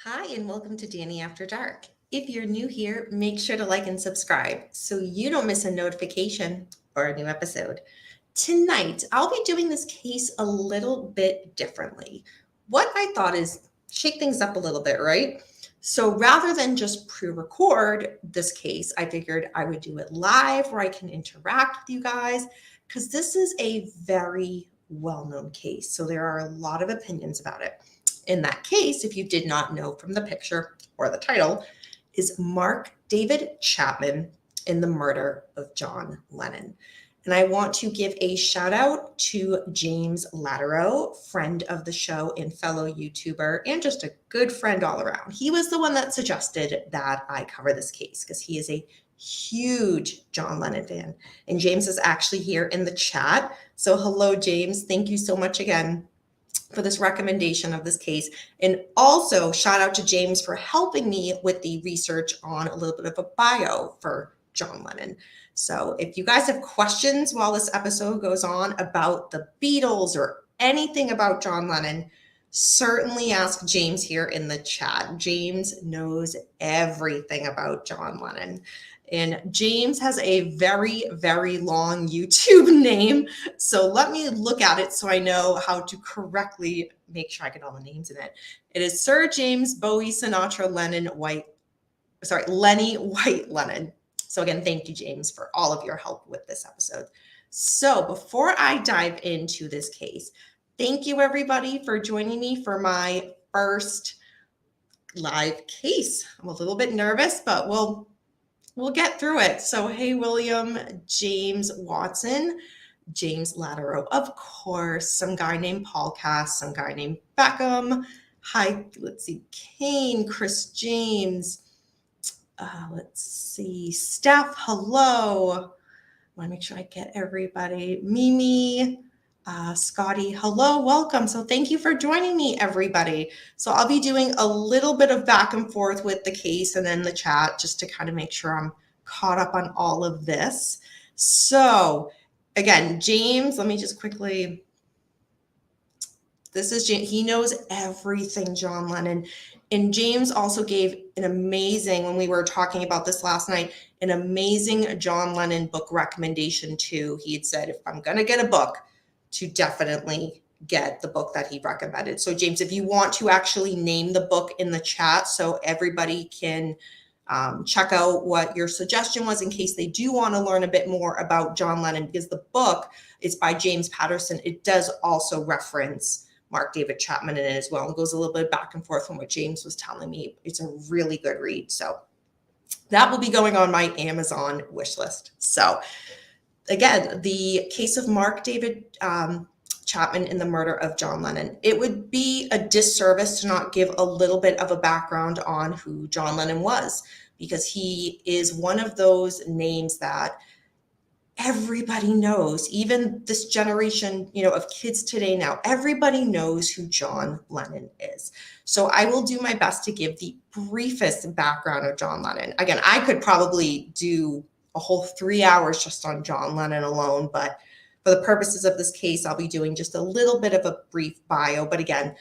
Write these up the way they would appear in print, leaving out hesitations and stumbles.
Hi, and welcome to Danny After Dark. If you're new here, make sure to like and subscribe so you don't miss a notification or a new episode. Tonight, I'll be doing this case a little bit differently. What I thought is shake things up a little bit, right? So rather than just pre record this case, I figured I would do it live where I can interact with you guys because this is a very well known case. So there are a lot of opinions about it. In that case, if you did not know from the picture or the title, is Mark David Chapman in the murder of John Lennon. And I want to give a shout out to James Latterow, friend of the show and fellow YouTuber, and just a good friend all around. He was the one that suggested that I cover this case because he is a huge John Lennon fan. And James is actually here in the chat. So hello, James. Thank you so much again for this recommendation of this case. And also shout out to James for helping me with the research on a little bit of a bio for John Lennon. So if you guys have questions while this episode goes on about the Beatles or anything about John Lennon, certainly ask James here in the chat. James knows everything about John Lennon. And James has a very, very long YouTube name. So let me look at it so I know how to correctly make sure I get all the names in it. It is Sir James Bowie Sinatra Lenny White Lennon. So again, thank you, James, for all of your help with this episode. So before I dive into this case, thank you everybody for joining me for my first live case. I'm a little bit nervous, but we'll get through it. So, hey, William, James Watson, James Latterow, of course, some guy named Paul Cass, some guy named Beckham. Hi, let's see, Kane, Chris James. Let's see, Steph, hello. I want to make sure I get everybody. Mimi, Scotty, hello, welcome. So thank you for joining me, everybody. So I'll be doing a little bit of back and forth with the case and then the chat just to kind of make sure I'm caught up on all of this. So again, James, let me just quickly, this is James. He knows everything John Lennon. And James also gave an amazing, when we were talking about this last night, an amazing John Lennon book recommendation too. He had said, if I'm going to get a book, to definitely get the book that he recommended. So James, if you want to actually name the book in the chat so everybody can check out what your suggestion was in case they do want to learn a bit more about John Lennon, because the book is by James Patterson. It does also reference Mark David Chapman in it as well. It goes a little bit back and forth from what James was telling me. It's a really good read. So that will be going on my Amazon wish list. So again, the case of Mark David Chapman in the murder of John Lennon. It would be a disservice to not give a little bit of a background on who John Lennon was, because he is one of those names that everybody knows, even this generation, of kids today now, everybody knows who John Lennon is. So I will do my best to give the briefest background of John Lennon. Again, I could probably do a whole 3 hours just on John Lennon alone, but for the purposes of this case, I'll be doing just a little bit of a brief bio. But again,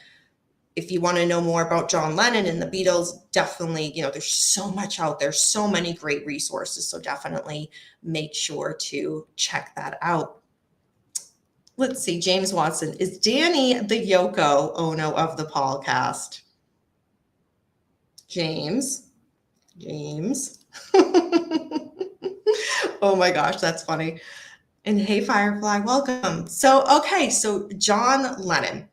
if you want to know more about John Lennon and the Beatles, definitely, there's so much out there, so many great resources. So definitely make sure to check that out. Let's see, James Watson. Is Danny the Yoko Ono of the podcast? James. Oh my gosh, that's funny. And hey, Firefly, welcome. So John Lennon.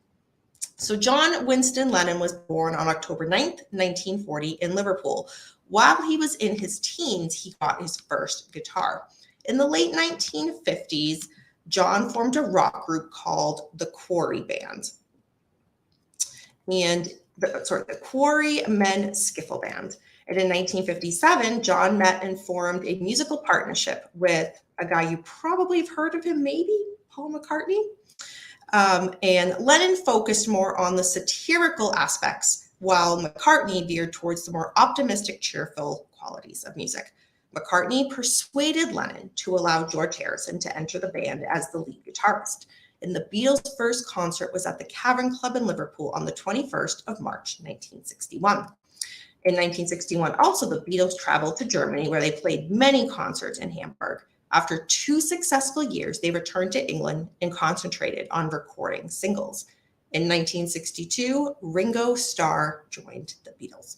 So John Winston Lennon was born on October 9th, 1940 in Liverpool. While he was in his teens, he got his first guitar. In the late 1950s, John formed a rock group called the Quarry Band. The Quarry Men Skiffle Band. And in 1957, John met and formed a musical partnership with a guy you probably have heard of him, maybe Paul McCartney. And Lennon focused more on the satirical aspects, while McCartney veered towards the more optimistic, cheerful qualities of music. McCartney persuaded Lennon to allow George Harrison to enter the band as the lead guitarist. And the Beatles' first concert was at the Cavern Club in Liverpool on the 21st of March, 1961. In 1961, also the Beatles traveled to Germany, where they played many concerts in Hamburg. After 2 successful years, they returned to England and concentrated on recording singles. In 1962, Ringo Starr joined the Beatles.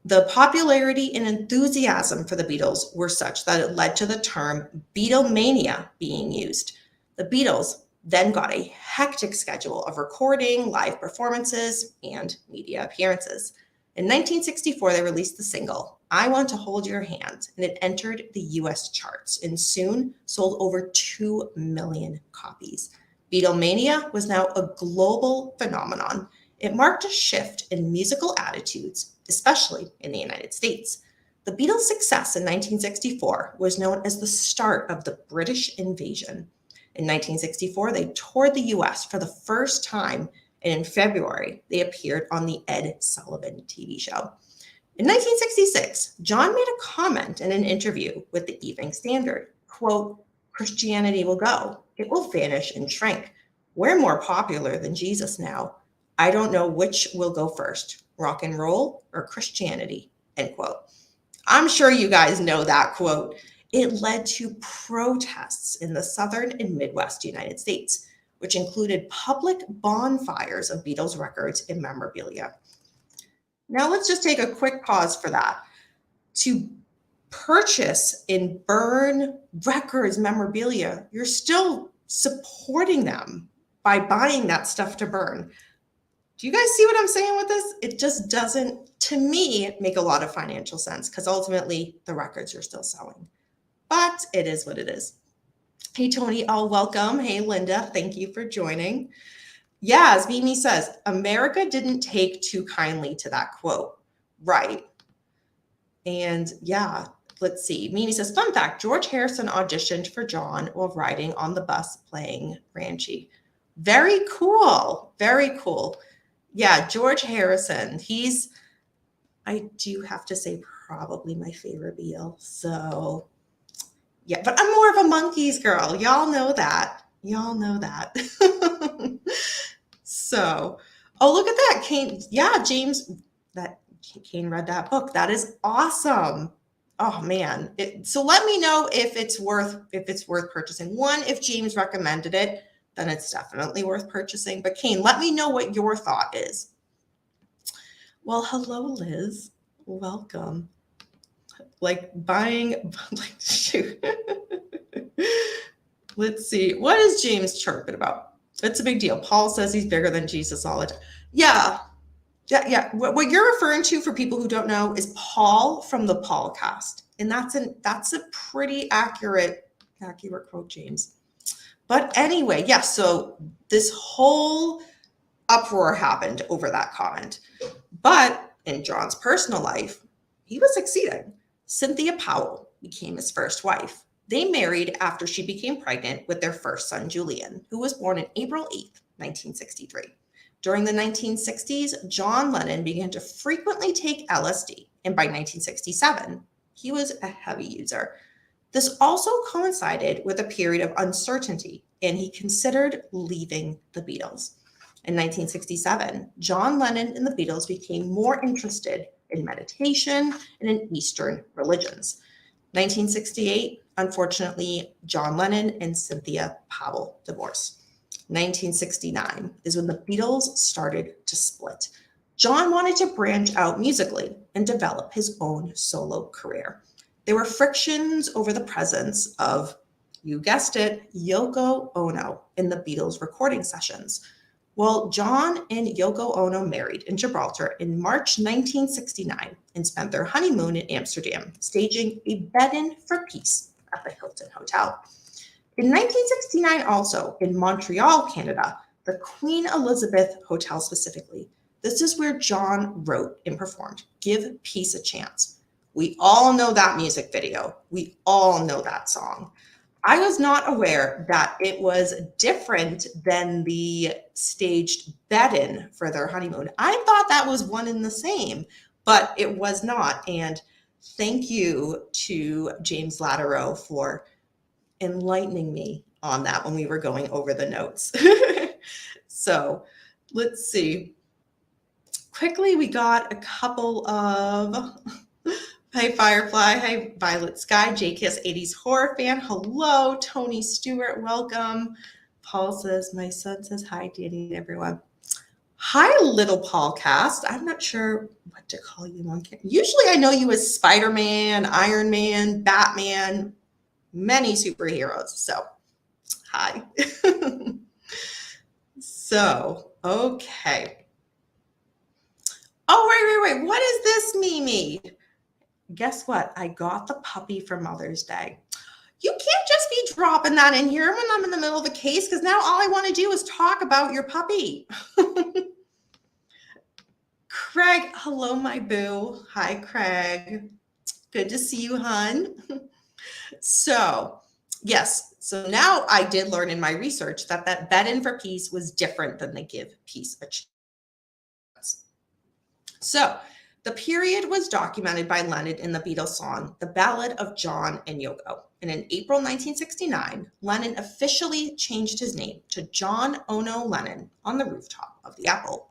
The popularity and enthusiasm for the Beatles were such that it led to the term Beatlemania being used. The Beatles then got a hectic schedule of recording, live performances, and media appearances. In 1964, they released the single, I Want to Hold Your Hand, and it entered the US charts and soon sold over 2 million copies. Beatlemania was now a global phenomenon. It marked a shift in musical attitudes, especially in the United States. The Beatles' success in 1964 was known as the start of the British invasion. In 1964, they toured the US for the first time, and in February, they appeared on the Ed Sullivan TV show. In 1966, John made a comment in an interview with the Evening Standard, quote, Christianity will go. It will vanish and shrink. We're more popular than Jesus now. I don't know which will go first, rock and roll or Christianity, end quote. I'm sure you guys know that quote. It led to protests in the Southern and Midwest United States, which included public bonfires of Beatles records and memorabilia. Now let's just take a quick pause for that. To purchase and burn records, memorabilia, you're still supporting them by buying that stuff to burn. Do you guys see what I'm saying with this? It just doesn't, to me, make a lot of financial sense because ultimately the records are still selling. But it is what it is. Hey, Tony, welcome. Hey, Linda, thank you for joining. Yeah, as Mimi says, America didn't take too kindly to that quote. Right. And yeah, let's see. Mimi says, fun fact, George Harrison auditioned for John while riding on the bus playing Ranchi. Very cool. Very cool. Yeah, George Harrison. I do have to say, probably my favorite Beatle. So yeah, but I'm more of a Monkees girl. Y'all know that. So, oh, look at that. Kane. Yeah, James, that Kane read that book. That is awesome. Oh man. So let me know if it's worth purchasing. One, if James recommended it, then it's definitely worth purchasing. But Kane, let me know what your thought is. Well, hello, Liz. Welcome. Like buying, like shoot. Let's see. What is James chirping about? It's a big deal. Paul says he's bigger than Jesus all the time. Yeah. What you're referring to, for people who don't know, is Paul from the Paulcast. And that's a pretty accurate quote, James. But anyway, yeah, so this whole uproar happened over that comment. But in John's personal life, he was succeeding. Cynthia Powell became his first wife. They married after she became pregnant with their first son, Julian, who was born on April 8th, 1963. During the 1960s, John Lennon began to frequently take LSD, and by 1967, he was a heavy user. This also coincided with a period of uncertainty, and he considered leaving the Beatles. In 1967, John Lennon and the Beatles became more interested in meditation and in Eastern religions. 1968, unfortunately, John Lennon and Cynthia Powell divorced. 1969 is when the Beatles started to split. John wanted to branch out musically and develop his own solo career. There were frictions over the presence of, you guessed it, Yoko Ono in the Beatles recording sessions. Well, John and Yoko Ono married in Gibraltar in March 1969 and spent their honeymoon in Amsterdam, staging a bed-in for peace at the Hilton Hotel. In 1969 also, in Montreal, Canada, the Queen Elizabeth Hotel specifically, this is where John wrote and performed Give Peace a Chance. We all know that music video. We all know that song. I was not aware that it was different than the staged bed-in for their honeymoon. I thought that was one and the same, but it was not. And thank you to James Latterow for enlightening me on that when we were going over the notes. So let's see. quickly, we got a couple of hi Firefly, hi Violet Sky, JKS 80s horror fan. Hello, Tony Stewart, welcome. Paul says, my son says hi, Danny, everyone. Hi, little Paul Cast. I'm not sure what to call you on camera. Usually I know you as Spider-Man, Iron Man, Batman, many superheroes. So, hi. So, okay. Oh, wait. What is this, Mimi? Guess what? I got the puppy for Mother's Day. You can't just be dropping that in here when I'm in the middle of a case, because now all I want to do is talk about your puppy. Craig, hello, my boo. Hi, Craig. Good to see you, hun. So, yes. So now I did learn in my research that bed in for peace was different than the give peace a chance. So the period was documented by Lennon in the Beatles song, The Ballad of John and Yoko. And in April 1969, Lennon officially changed his name to John Ono Lennon on the rooftop of the Apple.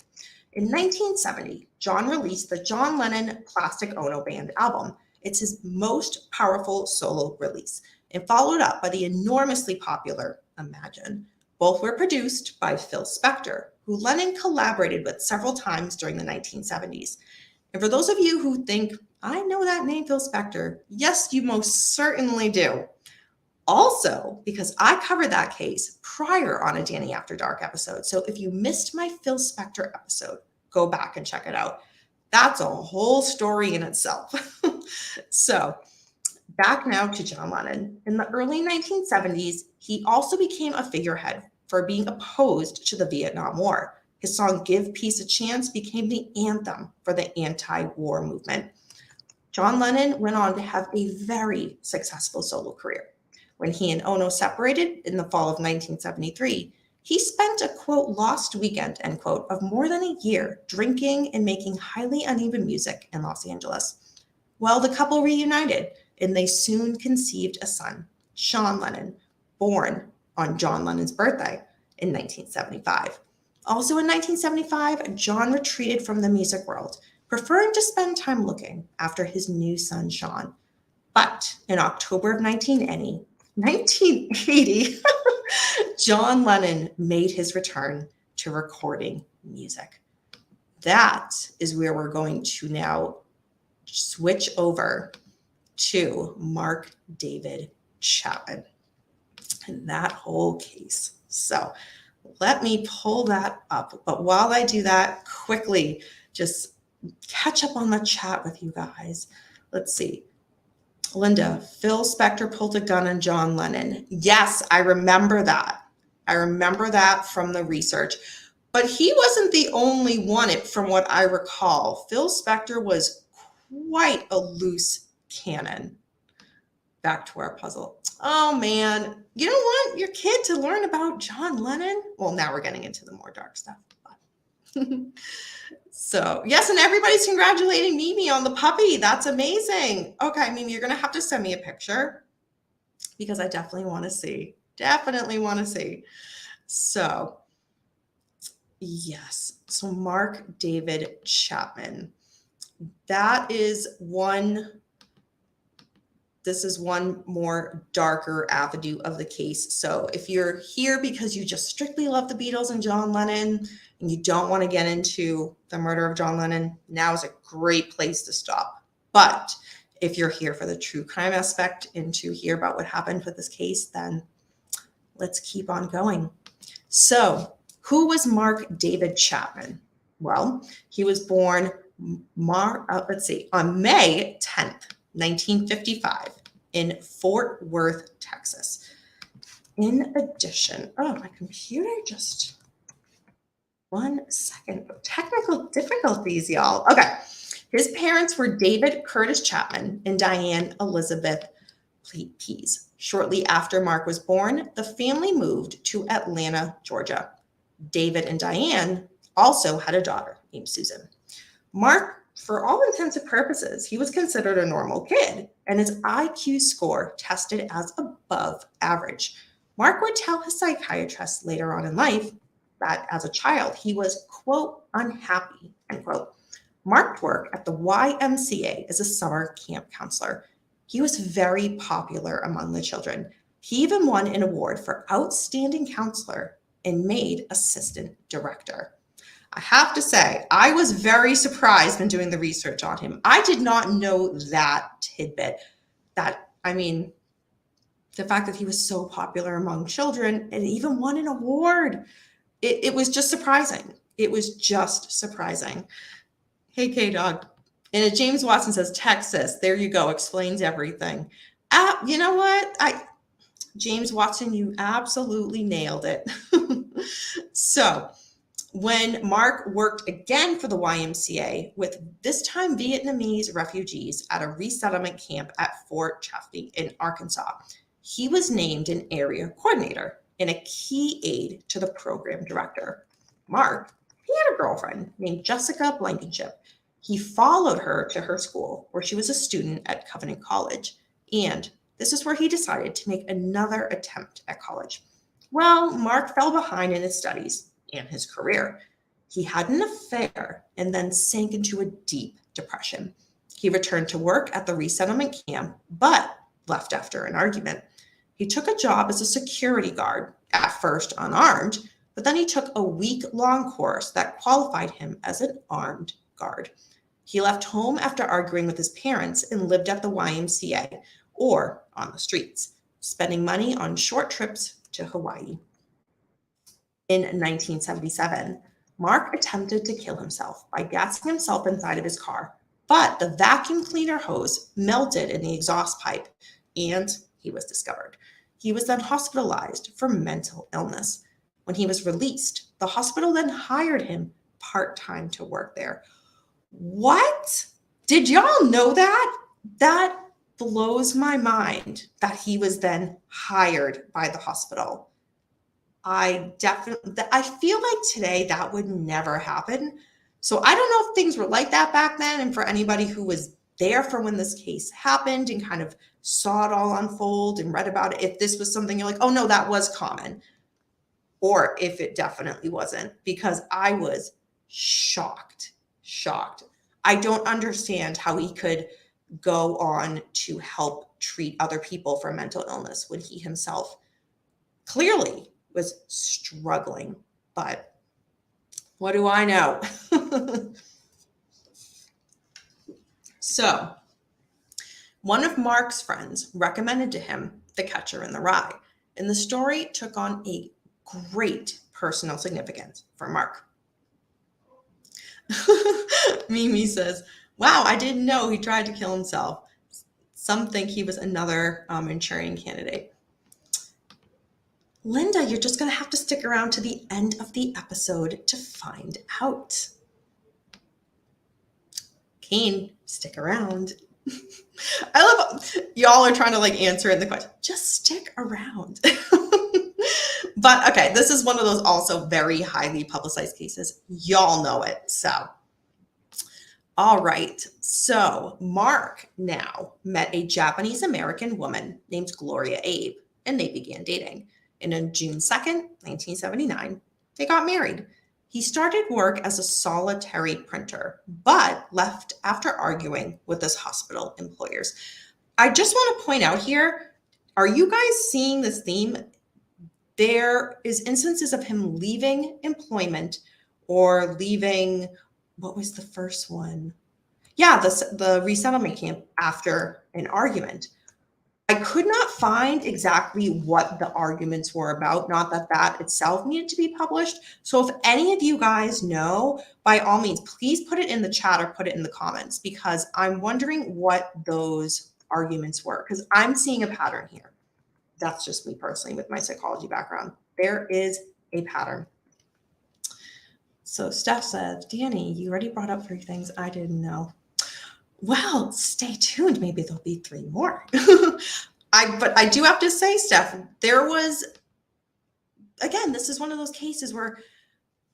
In 1970, John released the John Lennon Plastic Ono Band album. It's his most powerful solo release, and followed up by the enormously popular Imagine. Both were produced by Phil Spector, who Lennon collaborated with several times during the 1970s. And for those of you who think, I know that name, Phil Spector, yes, you most certainly do. Also, because I covered that case prior on a Danny After Dark episode. So if you missed my Phil Spector episode, go back and check it out. That's a whole story in itself. So back now to John Lennon. In the early 1970s, he also became a figurehead for being opposed to the Vietnam War. His song Give Peace a Chance became the anthem for the anti-war movement. John Lennon went on to have a very successful solo career. When he and Ono separated in the fall of 1973, he spent a, quote, lost weekend, end quote, of more than a year drinking and making highly uneven music in Los Angeles. Well, the couple reunited, and they soon conceived a son, Sean Lennon, born on John Lennon's birthday in 1975. Also in 1975, John retreated from the music world, preferring to spend time looking after his new son, Sean. But in October of 1980, John Lennon made his return to recording music. That is where we're going to now switch over to Mark David Chapman and that whole case. So let me pull that up. But while I do that, quickly just catch up on the chat with you guys. Let's see. Linda, Phil Spector pulled a gun on John Lennon. Yes, I remember that. I remember that from the research. But he wasn't the only one, from what I recall. Phil Spector was quite a loose cannon. Back to our puzzle. Oh, man. You don't want your kid to learn about John Lennon? Well, now we're getting into the more dark stuff. So, yes, and everybody's congratulating Mimi on the puppy. That's amazing. Okay, Mimi, you're going to have to send me a picture because I definitely want to see. Definitely want to see. So, yes. So, Mark David Chapman. That is one. This is one more darker avenue of the case. So if you're here because you just strictly love the Beatles and John Lennon and you don't want to get into the murder of John Lennon, now is a great place to stop. But if you're here for the true crime aspect and to hear about what happened with this case, then let's keep on going. So who was Mark David Chapman? Well, he was born on May 10th, 1955 in Fort Worth, Texas. In addition, my computer just, 1 second. Technical difficulties, y'all. Okay. His parents were David Curtis Chapman and Diane Elizabeth Pease. Shortly after Mark was born, the family moved to Atlanta, Georgia. David and Diane also had a daughter named Susan. Mark, for all intents and purposes, he was considered a normal kid, and his IQ score tested as above average. Mark would tell his psychiatrist later on in life that as a child, he was, quote, unhappy, end quote. Mark worked at the YMCA as a summer camp counselor. He was very popular among the children. He even won an award for outstanding counselor and made assistant director. I have to say, I was very surprised when doing the research on him. I did not know that tidbit. The fact that he was so popular among children and even won an award. It was just surprising. It was just surprising. Hey, K-Dog. And James Watson says, Texas. There you go. Explains everything. You know what? James Watson, you absolutely nailed it. So when Mark worked again for the YMCA with this time Vietnamese refugees at a resettlement camp at Fort Chaffee in Arkansas, he was named an area coordinator and a key aide to the program director. Mark, he had a girlfriend named Jessica Blankenship. He followed her to her school, where she was a student at Covenant College, and this is where he decided to make another attempt at college. Well, Mark fell behind in his studies and his career. He had an affair and then sank into a deep depression. He returned to work at the resettlement camp, but left after an argument. He took a job as a security guard, at first unarmed, but then he took a week-long course that qualified him as an armed guard. He left home after arguing with his parents and lived at the YMCA or on the streets, spending money on short trips to Hawaii. In 1977, Mark attempted to kill himself by gassing himself inside of his car, but the vacuum cleaner hose melted in the exhaust pipe and he was discovered. He was then hospitalized for mental illness. When he was released, the hospital then hired him part-time to work there. What? Did y'all know that? That blows my mind that he was then hired by the hospital. I feel like today that would never happen. So I don't know if things were like that back then. And for anybody who was there for when this case happened and kind of saw it all unfold and read about it, if this was something you're like, oh no, that was common. Or if it definitely wasn't, because I was shocked. I don't understand how he could go on to help treat other people for mental illness when he himself clearly was struggling. But what do I know? So one of Mark's friends recommended to him The Catcher in the Rye, and the story took on a great personal significance for Mark. Mimi says, wow, I didn't know he tried to kill himself. Some think he was another Manchurian candidate. Linda, you're just going to have to stick around to the end of the episode to find out. Kane, stick around. I love y'all are trying to answer in the question. Just stick around. But okay, this is one of those also very highly publicized cases. Y'all know it. So, all right. So Mark now met a Japanese American woman named Gloria Abe, and they began dating. And on June 2nd, 1979, they got married. He started work as a solitary printer, but left after arguing with his hospital employers. I just want to point out here, are you guys seeing this theme? There is instances of him leaving employment or leaving, what was the first one? Yeah, the resettlement camp after an argument. I could not find exactly what the arguments were about, not that that itself needed to be published. So if any of you guys know, by all means, please put it in the chat or put it in the comments, because I'm wondering what those arguments were, because I'm seeing a pattern here. That's just me personally with my psychology background. There is a pattern. So Steph said, Danny, you already brought up 3 things I didn't know. Well, stay tuned. Maybe there'll be 3 more. But I do have to say, Steph, there was, again, this is one of those cases where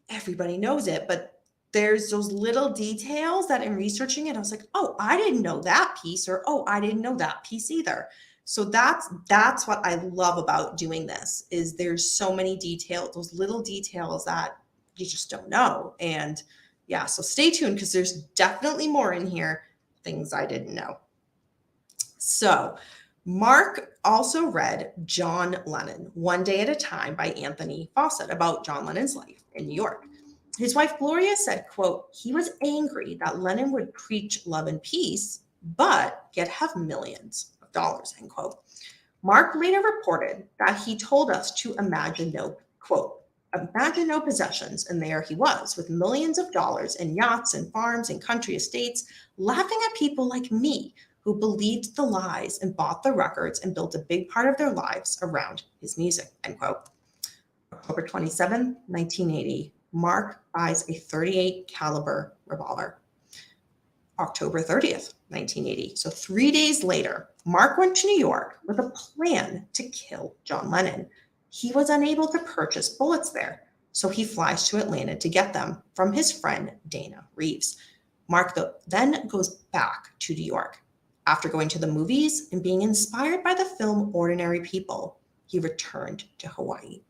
everybody knows it, but there's those little details that in researching it, I was like, oh, I didn't know that piece, or, oh, I didn't know that piece either. So that's what I love about doing this, is there's so many details, those little details that you just don't know. And Yeah, so stay tuned because there's definitely more in here, things I didn't know. So Mark also read John Lennon, One Day at a Time by Anthony Fawcett, about John Lennon's life in New York. His wife Gloria said, quote, he was angry that Lennon would preach love and peace, but yet have millions of dollars, end quote. Mark later reported that he told us to imagine no, quote, imagine no possessions, and there he was with millions of dollars and yachts and farms and country estates, laughing at people like me who believed the lies and bought the records and built a big part of their lives around his music, end quote. October 27, 1980, Mark buys a .38 caliber revolver. October 30th, 1980. So 3 days later, Mark went to New York with a plan to kill John Lennon. He was unable to purchase bullets there, so he flies to Atlanta to get them from his friend Dana Reeves. Mark then goes back to New York. After going to the movies and being inspired by the film Ordinary People, he returned to Hawaii.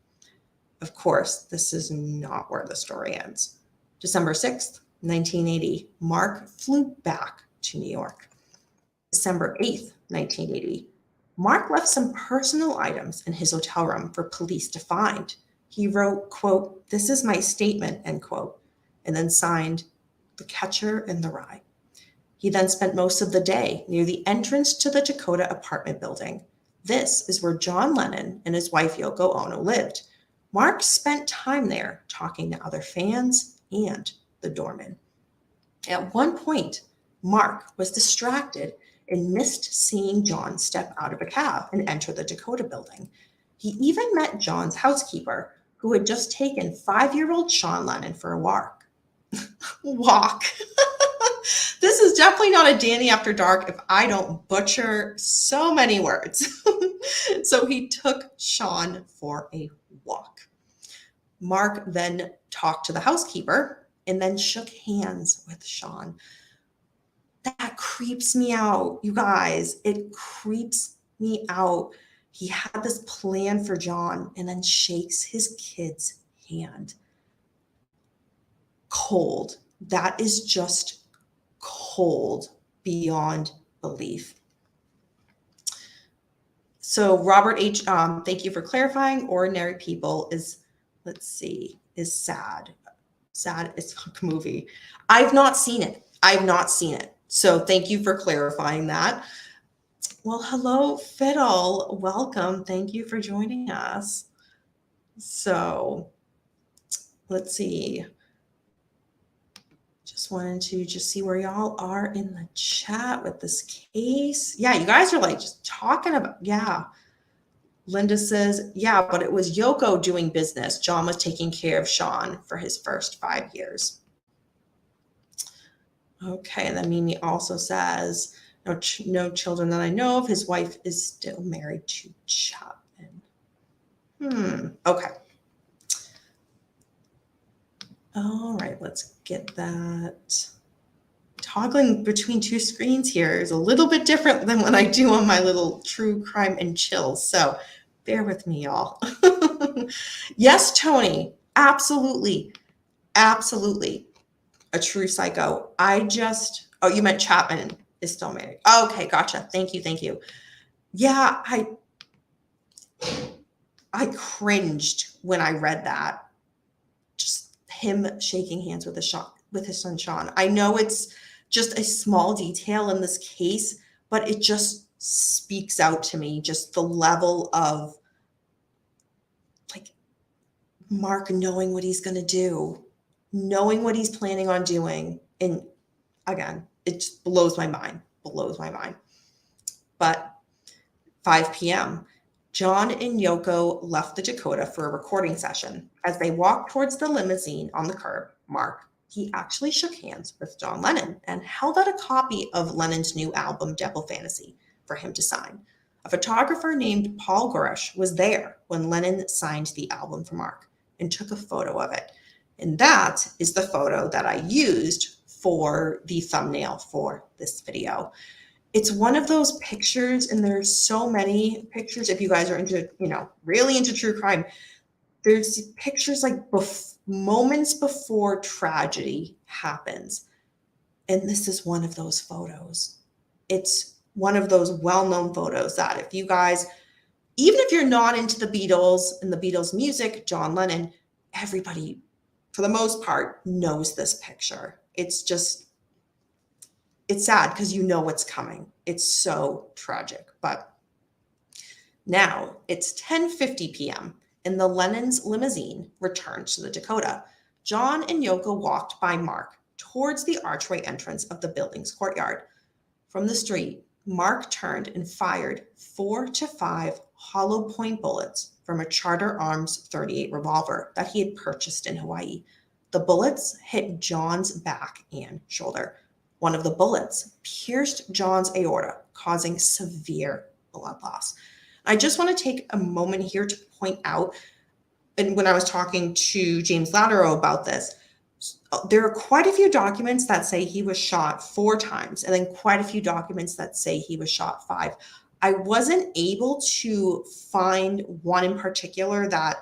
Of course, this is not where the story ends. December 6th, 1980, Mark flew back to New York. December 8th, 1980, Mark left some personal items in his hotel room for police to find. He wrote, quote, this is my statement, end quote, and then signed The Catcher in the Rye. He then spent most of the day near the entrance to the Dakota apartment building. This is where John Lennon and his wife Yoko Ono lived. Mark spent time there talking to other fans and the doorman. At one point, Mark was distracted and missed seeing John step out of a cab and enter the Dakota building. He even met John's housekeeper, who had just taken 5-year-old Sean Lennon for a walk. This is definitely not a Danny After Dark if I don't butcher so many words. So he took Sean for a walk. Mark then talked to the housekeeper and then shook hands with Sean. That creeps me out, you guys. It creeps me out. He had this plan for John and then shakes his kid's hand. Cold. That is just cold beyond belief. So Robert H., thank you for clarifying. Ordinary People is, let's see, is sad. Sad is a movie. I've not seen it. So thank you for clarifying that. Well, hello, Fiddle. Welcome. Thank you for joining us. So let's see. Just wanted to see where y'all are in the chat with this case. Yeah, you guys are like just talking about, yeah. Linda says, yeah, but it was Yoko doing business. John was taking care of Sean for his first 5 years. Okay, and then Mimi also says, no children that I know of. His wife is still married to Chapman. Okay. All right, let's get that. Toggling between two screens here is a little bit different than what I do on my little true crime and chills. So bear with me, y'all. Yes, Tony, absolutely. Absolutely. A true psycho. Oh, you meant Chapman is still married. Okay, gotcha. Thank you. Yeah, I cringed when I read that. Just him shaking hands with his son Sean. I know it's just a small detail in this case, but it just speaks out to me, just the level of like Mark knowing what he's going to do, knowing what he's planning on doing. And again, it just blows my mind. But 5 p.m., John and Yoko left the Dakota for a recording session. As they walked towards the limousine on the curb, he actually shook hands with John Lennon and held out a copy of Lennon's new album, Devil Fantasy, for him to sign. A photographer named Paul Gorish was there when Lennon signed the album for Mark and took a photo of it. And that is the photo that I used for the thumbnail for this video. It's one of those pictures, and there's so many pictures. If you guys are into, really into true crime, there's pictures like moments before tragedy happens. And this is one of those photos. It's one of those well-known photos that if you guys, even if you're not into the Beatles and the Beatles music, John Lennon, everybody, for the most part, knows this picture. It's sad because you know what's coming. It's so tragic. But now it's 10:50 p.m. and the Lennon's limousine returns to the Dakota. John and Yoko walked by Mark towards the archway entrance of the building's courtyard. From the street, Mark turned and fired 4 to 5 hollow point bullets from a Charter Arms .38 revolver that he had purchased in Hawaii. The bullets hit John's back and shoulder. One of the bullets pierced John's aorta, causing severe blood loss. I just want to take a moment here to point out, and when I was talking to James Latterow about this, there are quite a few documents that say he was shot 4 times, and then quite a few documents that say he was shot 5. I wasn't able to find one in particular that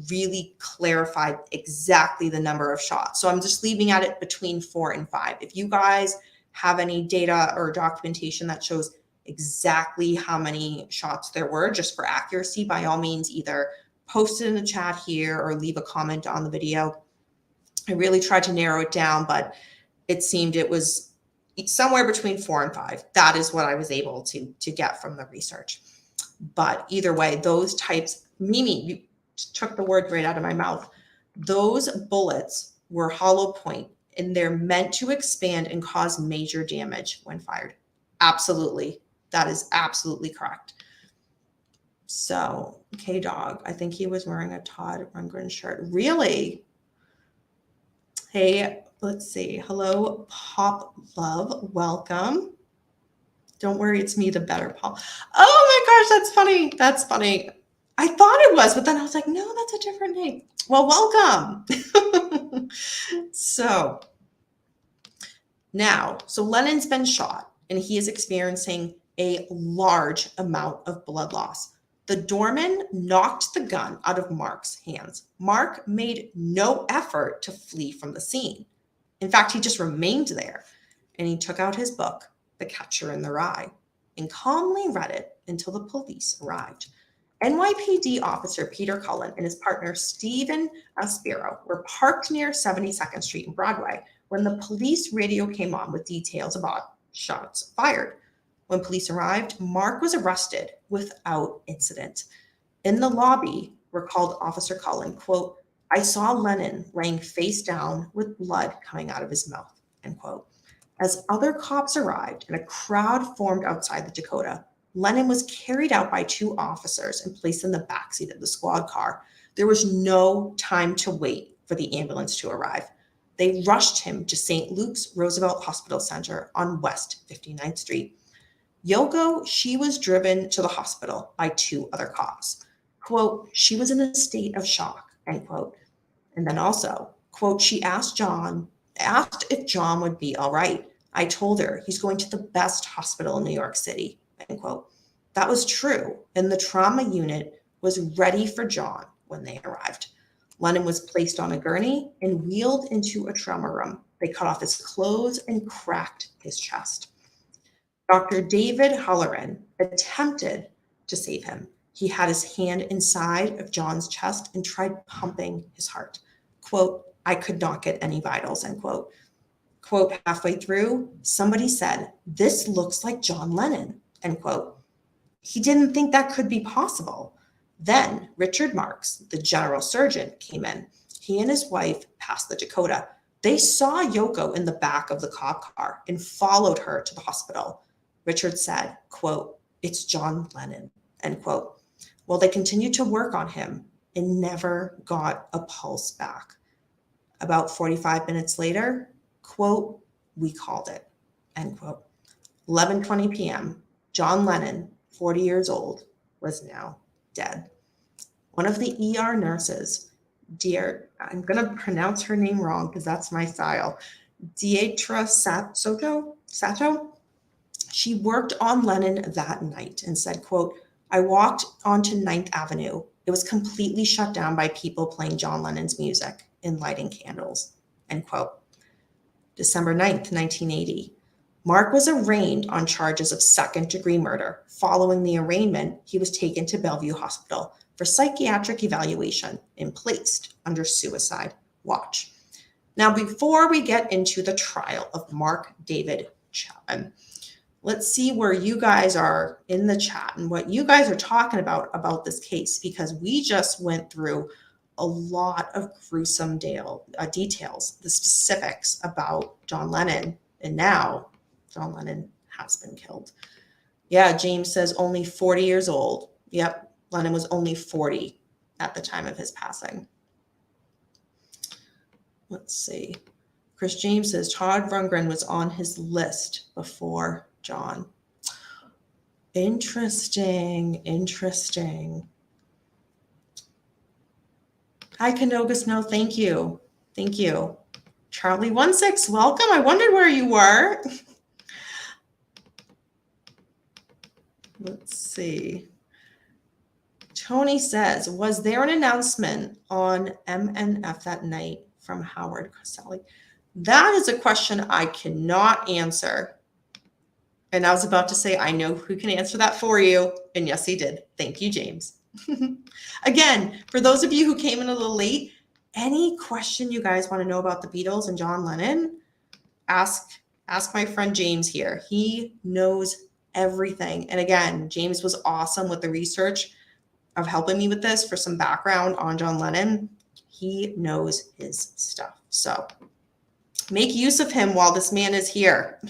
really clarified exactly the number of shots. So I'm just leaving at it between 4 and 5. If you guys have any data or documentation that shows exactly how many shots there were, just for accuracy, by all means, either post it in the chat here or leave a comment on the video. I really tried to narrow it down, but it seemed it was somewhere between 4 and 5. That is what I was able to get from the research. But either way, those types, Mimi, you took the word right out of my mouth. Those bullets were hollow point, and they're meant to expand and cause major damage when fired. Absolutely. That is absolutely correct. So, K-Dog, I think he was wearing a Todd Rundgren shirt. Really? Hey, let's see. Hello, Pop Love. Welcome. Don't worry, it's me, the better Paul. Oh my gosh, that's funny. That's funny. I thought it was, but then I was like, no, that's a different name. Well, welcome. So Lennon's been shot and he is experiencing a large amount of blood loss. The doorman knocked the gun out of Mark's hands. Mark made no effort to flee from the scene. In fact, he just remained there, and he took out his book, The Catcher in the Rye, and calmly read it until the police arrived. NYPD officer Peter Cullen and his partner Stephen Aspiro were parked near 72nd Street and Broadway when the police radio came on with details about shots fired. When police arrived, Mark was arrested without incident. In the lobby, recalled Officer Cullen, quote, "I saw Lennon laying face down with blood coming out of his mouth," end quote. As other cops arrived and a crowd formed outside the Dakota, Lennon was carried out by 2 officers and placed in the backseat of the squad car. There was no time to wait for the ambulance to arrive. They rushed him to St. Luke's Roosevelt Hospital Center on West 59th Street. Yoko, she was driven to the hospital by 2 other cops. Quote, "She was in a state of shock," end quote. And then also, quote, "She asked if John would be all right. I told her he's going to the best hospital in New York City," end quote. That was true, and the trauma unit was ready for John when they arrived. Lennon was placed on a gurney and wheeled into a trauma room. They cut off his clothes and cracked his chest. Dr. David Halloran attempted to save him. He had his hand inside of John's chest and tried pumping his heart. Quote, "I could not get any vitals," end quote. Quote, halfway through, somebody said, "This looks like John Lennon," end quote. He didn't think that could be possible. Then Richard Marks, the general surgeon, came in. He and his wife passed the Dakota. They saw Yoko in the back of the cop car and followed her to the hospital. Richard said, quote, "It's John Lennon," end quote. Well, they continued to work on him and never got a pulse back. About 45 minutes later, quote, "We called it," end quote. 11:20 p.m., John Lennon, 40 years old, was now dead. One of the ER nurses, I'm going to pronounce her name wrong because that's my style, Dietra Sato, she worked on Lennon that night and said, quote, "I walked onto 9th Avenue. It was completely shut down by people playing John Lennon's music and lighting candles," end quote. December 9th, 1980. Mark was arraigned on charges of second-degree murder. Following the arraignment, he was taken to Bellevue Hospital for psychiatric evaluation and placed under suicide watch. Now, before we get into the trial of Mark David Chapman, let's see where you guys are in the chat and what you guys are talking about this case, because we just went through a lot of gruesome details, the specifics about John Lennon, and now John Lennon has been killed. Yeah, James says only 40 years old. Yep, Lennon was only 40 at the time of his passing. Let's see. Chris James says Todd Rundgren was on his list before John. Interesting. Hi, Canoga Snow. Thank you. Charlie16, welcome. I wondered where you were. Let's see. Tony says, was there an announcement on MNF that night from Howard Costelli? That is a question I cannot answer. And I was about to say, I know who can answer that for you. And yes, he did. Thank you, James. Again, for those of you who came in a little late, any question you guys want to know about the Beatles and John Lennon, ask my friend James here. He knows everything. And again, James was awesome with the research of helping me with this for some background on John Lennon. He knows his stuff. So make use of him while this man is here.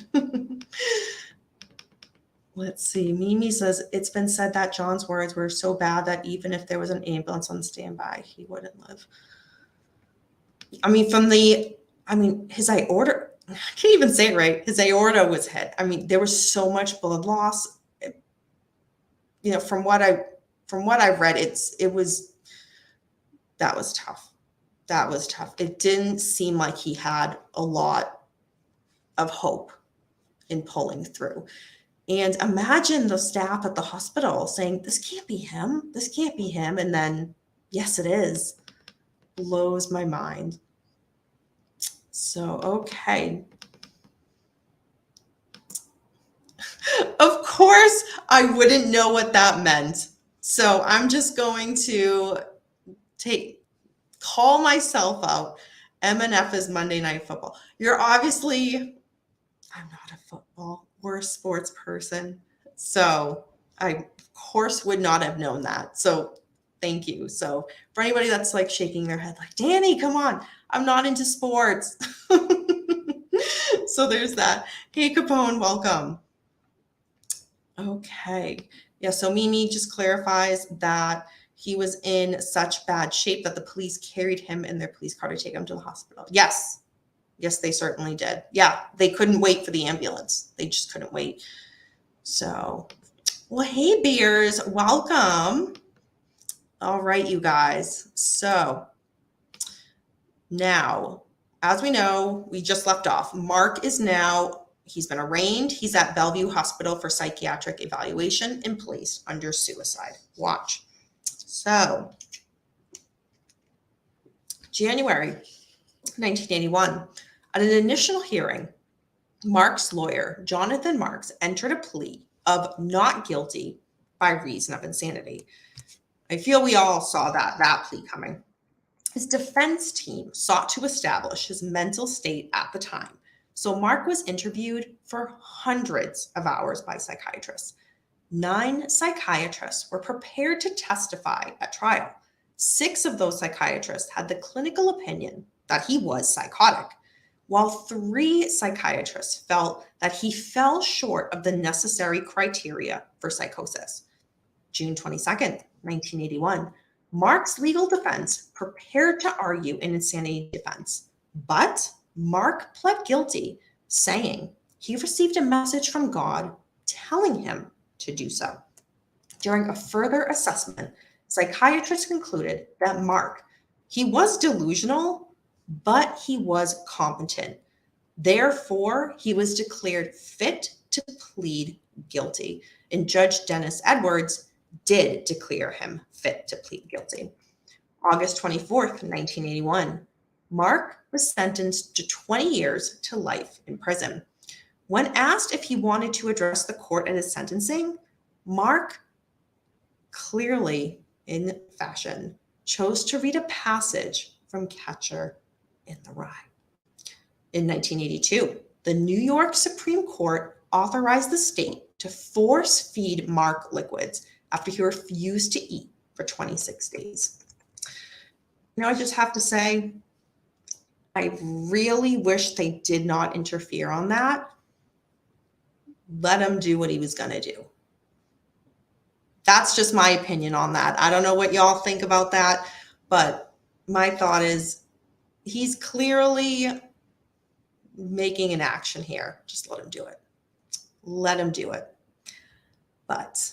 Let's see. Mimi says, it's been said that John's words were so bad that even if there was an ambulance on standby, he wouldn't live. His aorta, I can't even say it right. His aorta was hit. There was so much blood loss. From what I've read, that was tough. It didn't seem like he had a lot of hope in pulling through. And imagine the staff at the hospital saying, this can't be him. And then, yes, it is. Blows my mind. So, okay. Of course, I wouldn't know what that meant. So I'm just going to call myself out. MNF is Monday Night Football. I'm not a football or a sports person. So I, of course, would not have known that. So thank you. So for anybody that's like shaking their head, like, Danny, come on, I'm not into sports. So there's that. Hey, Capone, welcome. Okay. Yeah, so Mimi just clarifies that he was in such bad shape that the police carried him in their police car to take him to the hospital. Yes, they certainly did. Yeah, they couldn't wait for the ambulance. They just couldn't wait. So, well, hey, Beers, welcome. All right, you guys. So now, as we know, we just left off. Mark is now, he's been arraigned. He's at Bellevue Hospital for psychiatric evaluation and placed under suicide watch. So, January 1981, at an initial hearing, Mark's lawyer, Jonathan Marks, entered a plea of not guilty by reason of insanity. I feel we all saw that plea coming. His defense team sought to establish his mental state at the time. So Mark was interviewed for hundreds of hours by psychiatrists. 9 psychiatrists were prepared to testify at trial. 6 of those psychiatrists had the clinical opinion that he was psychotic, while 3 psychiatrists felt that he fell short of the necessary criteria for psychosis. June 22nd, 1981, Mark's legal defense prepared to argue an insanity defense, but Mark pled guilty, saying he received a message from God telling him to do so. During a further assessment, psychiatrists concluded that Mark, he was delusional, but he was competent. Therefore, he was declared fit to plead guilty. And Judge Dennis Edwards did declare him fit to plead guilty. August 24th, 1981, Mark was sentenced to 20 years to life in prison. When asked if he wanted to address the court at his sentencing, Mark, clearly in fashion, chose to read a passage from Catcher in the Rye. In 1982, the New York Supreme Court authorized the state to force feed Mark liquids after he refused to eat for 26 days. I just have to say, I really wish they did not interfere on that. Let him do what he was going to do. That's just my opinion on that. I don't know what y'all think about that, but my thought is he's clearly making an action here. Just let him do it. Let him do it. But,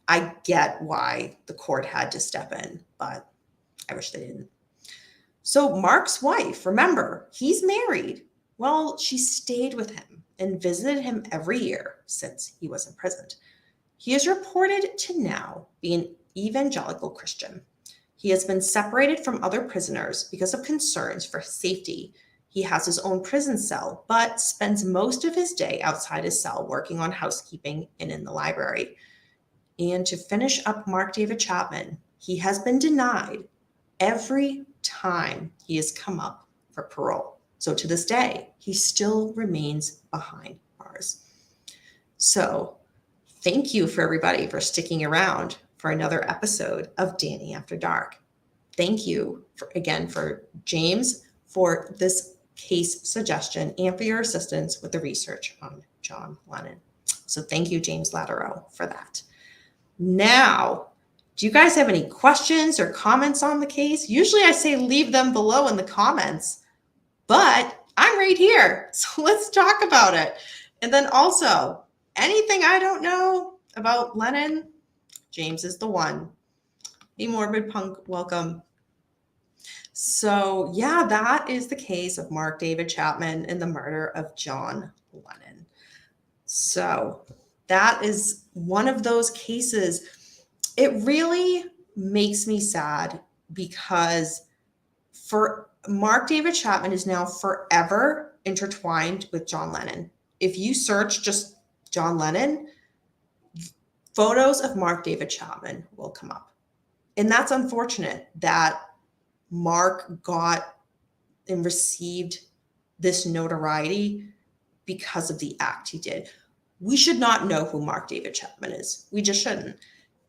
I get why the court had to step in, but I wish they didn't. So Mark's wife, remember, he's married. Well, she stayed with him and visited him every year since he was imprisoned. He is reported to now be an evangelical Christian. He has been separated from other prisoners because of concerns for his safety. He has his own prison cell, but spends most of his day outside his cell working on housekeeping and in the library. And to finish up Mark David Chapman, he has been denied every time he has come up for parole. So to this day, he still remains behind bars. So thank you for everybody for sticking around for another episode of Danny After Dark. Thank you again for James for this case suggestion and for your assistance with the research on John Lennon. So thank you, James Latterow, for that. Now, do you guys have any questions or comments on the case? Usually I say leave them below in the comments, but I'm right here. So let's talk about it. And then also, anything I don't know about Lennon, James is the one. Hey, Morbid Punk, welcome. So yeah, that is the case of Mark David Chapman and the murder of John Lennon. So that is one of those cases. It really makes me sad because for Mark David Chapman is now forever intertwined with John Lennon. If you search just John Lennon, photos of Mark David Chapman will come up. And that's unfortunate that Mark got and received this notoriety because of the act he did. We should not know who Mark David Chapman is. We just shouldn't.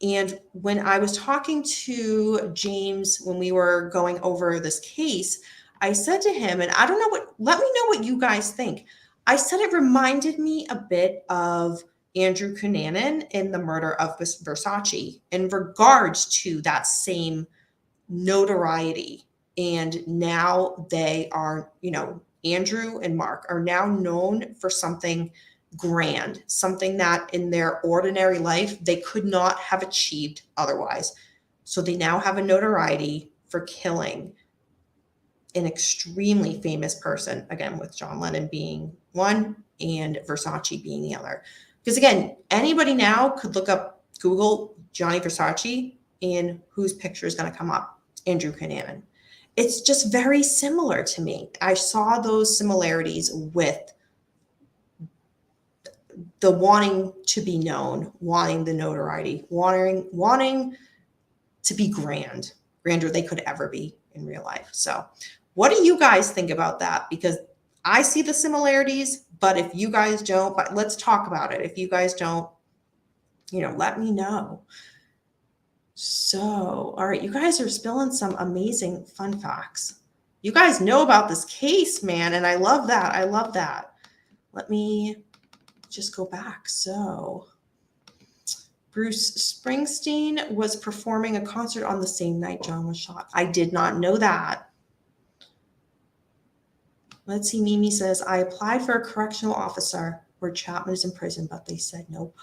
And when I was talking to James, when we were going over this case, I said to him, and I don't know let me know what you guys think. I said it reminded me a bit of Andrew Cunanan in the murder of Versace in regards to that same notoriety. And now they are, Andrew and Mark are now known for something grand, something that in their ordinary life they could not have achieved otherwise. So they now have a notoriety for killing an extremely famous person, again, with John Lennon being one and Versace being the other. Because again, anybody now could look up, Google Johnny Versace, and whose picture is going to come up? Andrew Cunanan. It's just very similar to me. I saw those similarities with the wanting to be known, wanting the notoriety, wanting to be grander they could ever be in real life. So what do you guys think about that? Because I see the similarities, but if you guys don't, but let's talk about it. If you guys don't, let me know. So, all right, you guys are spilling some amazing fun facts. You guys know about this case, man, and I love that. I love that. Let me just go back. So, Bruce Springsteen was performing a concert on the same night John was shot. I did not know that. Let's see, Mimi says, I applied for a correctional officer where Chapman is in prison, but they said no.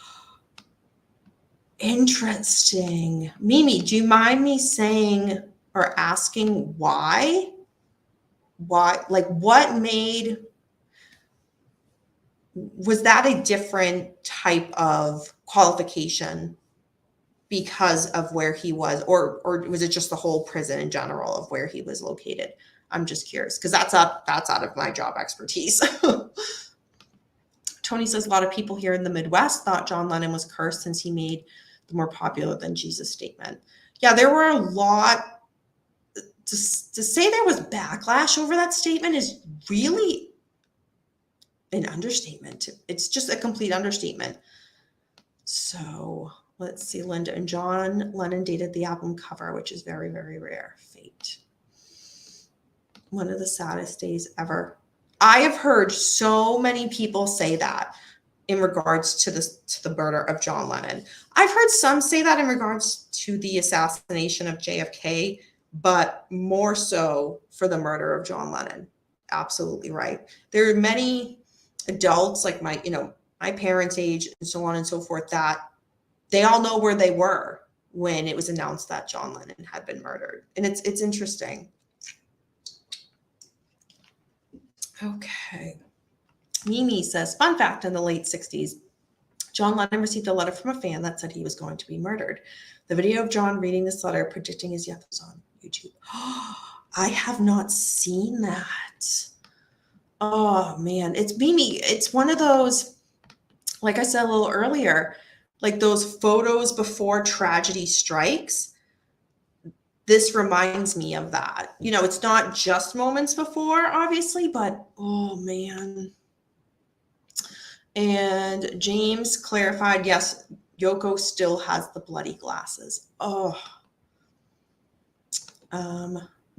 Interesting. Mimi, do you mind me saying or asking why? Why, like what made, was that a different type of qualification? because of where he was, or was it just the whole prison in general of where he was located? I'm just curious, because that's out of my job expertise. Tony says a lot of people here in the Midwest thought John Lennon was cursed since he made the more popular than Jesus statement. Yeah, there were a lot. To say there was backlash over that statement is really an understatement. It's just a complete understatement. So let's see, Linda and John Lennon dated the album cover, which is very, very rare. Fate. One of the saddest days ever. I have heard so many people say that in regards to the murder of John Lennon. I've heard some say that in regards to the assassination of JFK, but more so for the murder of John Lennon. Absolutely right. There are many adults like my parents' age and so on and so forth that they all know where they were when it was announced that John Lennon had been murdered. And it's interesting. Okay. Mimi says, fun fact, in the late 60s, John Lennon received a letter from a fan that said he was going to be murdered. The video of John reading this letter predicting his death is on YouTube. I have not seen that. Oh, man. It's Mimi. It's one of those, like I said a little earlier, like those photos before tragedy strikes. This reminds me of that. It's not just moments before, obviously, but oh, man. And James clarified, yes, Yoko still has the bloody glasses. Oh.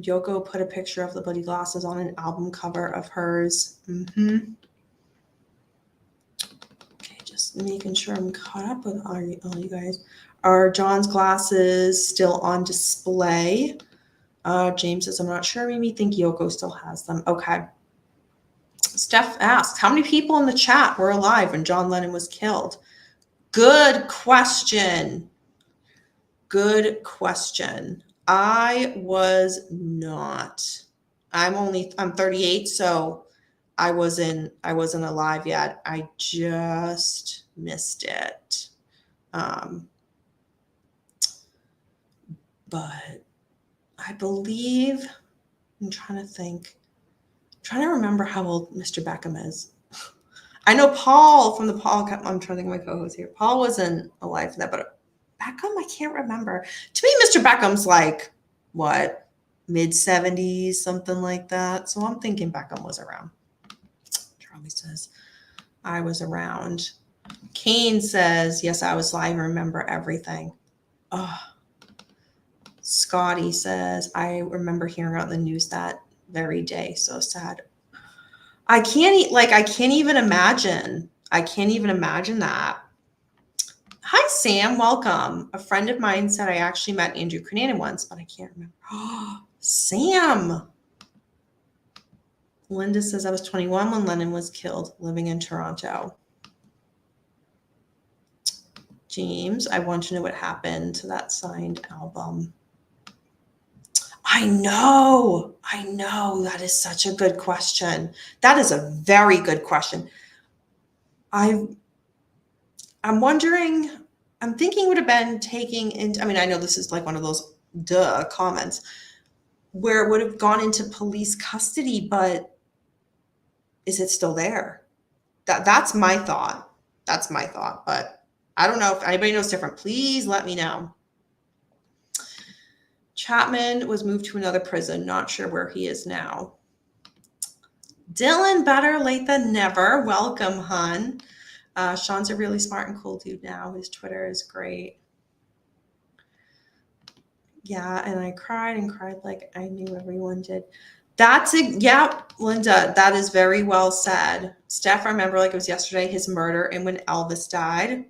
Yoko put a picture of the bloody glasses on an album cover of hers. Okay, just making sure I'm caught up with all you guys. Are John's glasses still on display? James says, I'm not sure. Made me think Yoko still has them. Okay. Steph asks, how many people in the chat were alive when John Lennon was killed? Good question. Good question. I was not. I'm 38, so I wasn't alive yet. I just missed it. But I believe, I'm trying to think. Trying to remember how old Mr. Beckham is. I know Paul from the Paul. I'm trying to think of my co-host here. Paul wasn't alive for that, but Beckham, I can't remember. To me, Mr. Beckham's like what, mid-70s, something like that. So I'm thinking Beckham was around. Charlie says, I was around. Kane says, yes, I was live. I remember everything. Oh. Scotty says, I remember hearing on the news that very day. So sad. I can't even imagine. I can't even imagine that. Hi, Sam. Welcome. A friend of mine said I actually met Andrew Cunanan once, but I can't remember. Oh, Sam. Linda says I was 21 when Lennon was killed, living in Toronto. James, I want to know what happened to that signed album. I know. That is such a good question. That is a very good question. I'm wondering, I'm thinking would have been taking into, I know this is like one of those comments where it would have gone into police custody, but is it still there? That's my thought. But I don't know if anybody knows different. Please let me know. Chapman was moved to another prison. Not sure where he is now. Dylan, better late than never. Welcome, hun. Sean's a really smart and cool dude now. His Twitter is great. Yeah, and I cried like I knew everyone did. Yeah, Linda, that is very well said. Steph, I remember like it was yesterday, his murder and when Elvis died.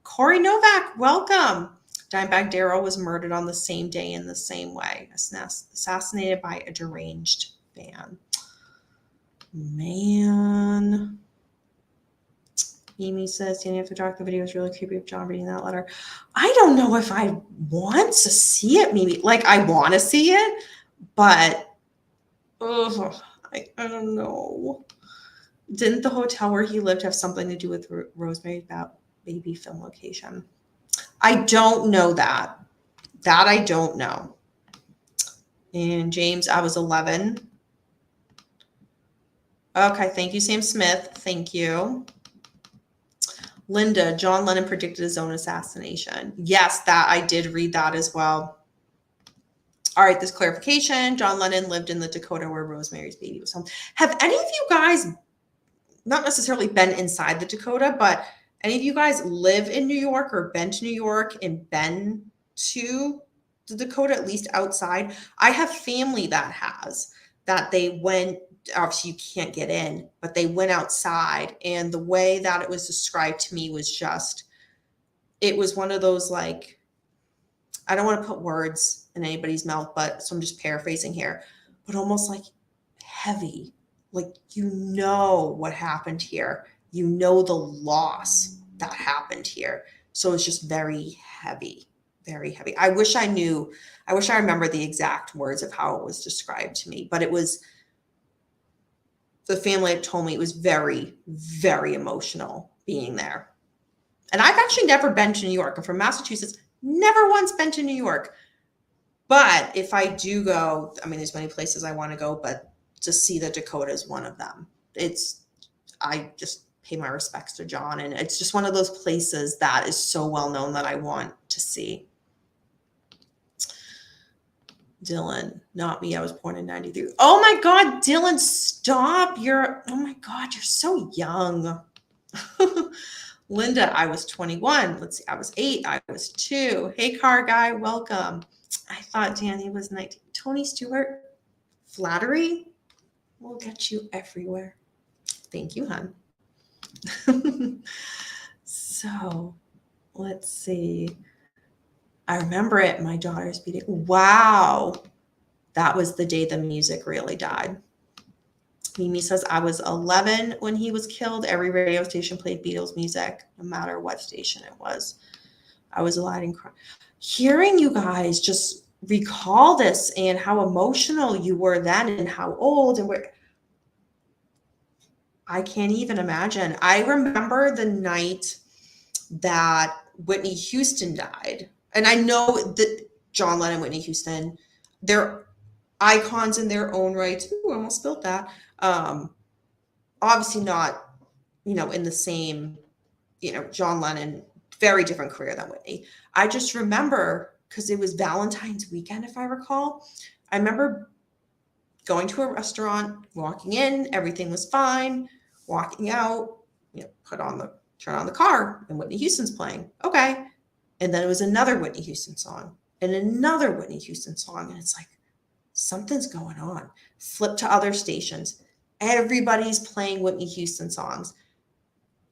Corey Novak, welcome. Dimebag Darrell was murdered on the same day in the same way, assassinated by a deranged fan. Man. Amy says, Danny, after dark, the video is really creepy of John reading that letter. I don't know if I want to see it, maybe. Like, I want to see it, but I don't know. Didn't the hotel where he lived have something to do with Rosemary's Baby film location? I don't know that. That I don't know. And James, I was 11. Okay, thank you, Sam Smith. Thank you. Linda, John Lennon predicted his own assassination. Yes, that I did read that as well. All right, this clarification. John Lennon lived in the Dakota where Rosemary's Baby was home. Have any of you guys, not necessarily been inside the Dakota, but any of you guys live in New York or been to New York and been to the Dakota, at least outside? I have family that has, that they went, obviously you can't get in, but they went outside, and the way that it was described to me was just, it was one of those, like, I don't want to put words in anybody's mouth, but so I'm just paraphrasing here, but almost like heavy, like, you know what happened here, you know the loss that happened here, so it's just very heavy, very heavy. I wish I remember the exact words of how it was described to me, but it was, the family had told me it was very, very emotional being there. And I've actually never been to New York. I'm from Massachusetts, never once been to New York. But if I do go, I mean, there's many places I want to go, but to see the Dakota is one of them. I just pay my respects to John. And it's just one of those places that is so well known that I want to see. Dylan, not me. I was born in 93. Oh my God, Dylan, stop. Oh my God, you're so young. Linda, I was 21. Let's see, I was 8. I was 2. Hey, car guy, welcome. I thought Danny was 19. Tony Stewart, flattery will get you everywhere. Thank you, hon. So let's see. I remember it. My daughter's beating. Wow. That was the day the music really died. Mimi says, I was 11 when he was killed. Every radio station played Beatles music, no matter what station it was. I was alive and crying. Hearing you guys just recall this and how emotional you were then and how old and where, I can't even imagine. I remember the night that Whitney Houston died. And I know that John Lennon, Whitney Houston, they're icons in their own right. Ooh, I almost spilled that. Obviously not, in the same, John Lennon, very different career than Whitney. I just remember, because it was Valentine's weekend, if I recall, I remember going to a restaurant, walking in, everything was fine, walking out, turn on the car, and Whitney Houston's playing. Okay. And then it was another Whitney Houston song and another Whitney Houston song. And it's like, something's going on. Flip to other stations. Everybody's playing Whitney Houston songs.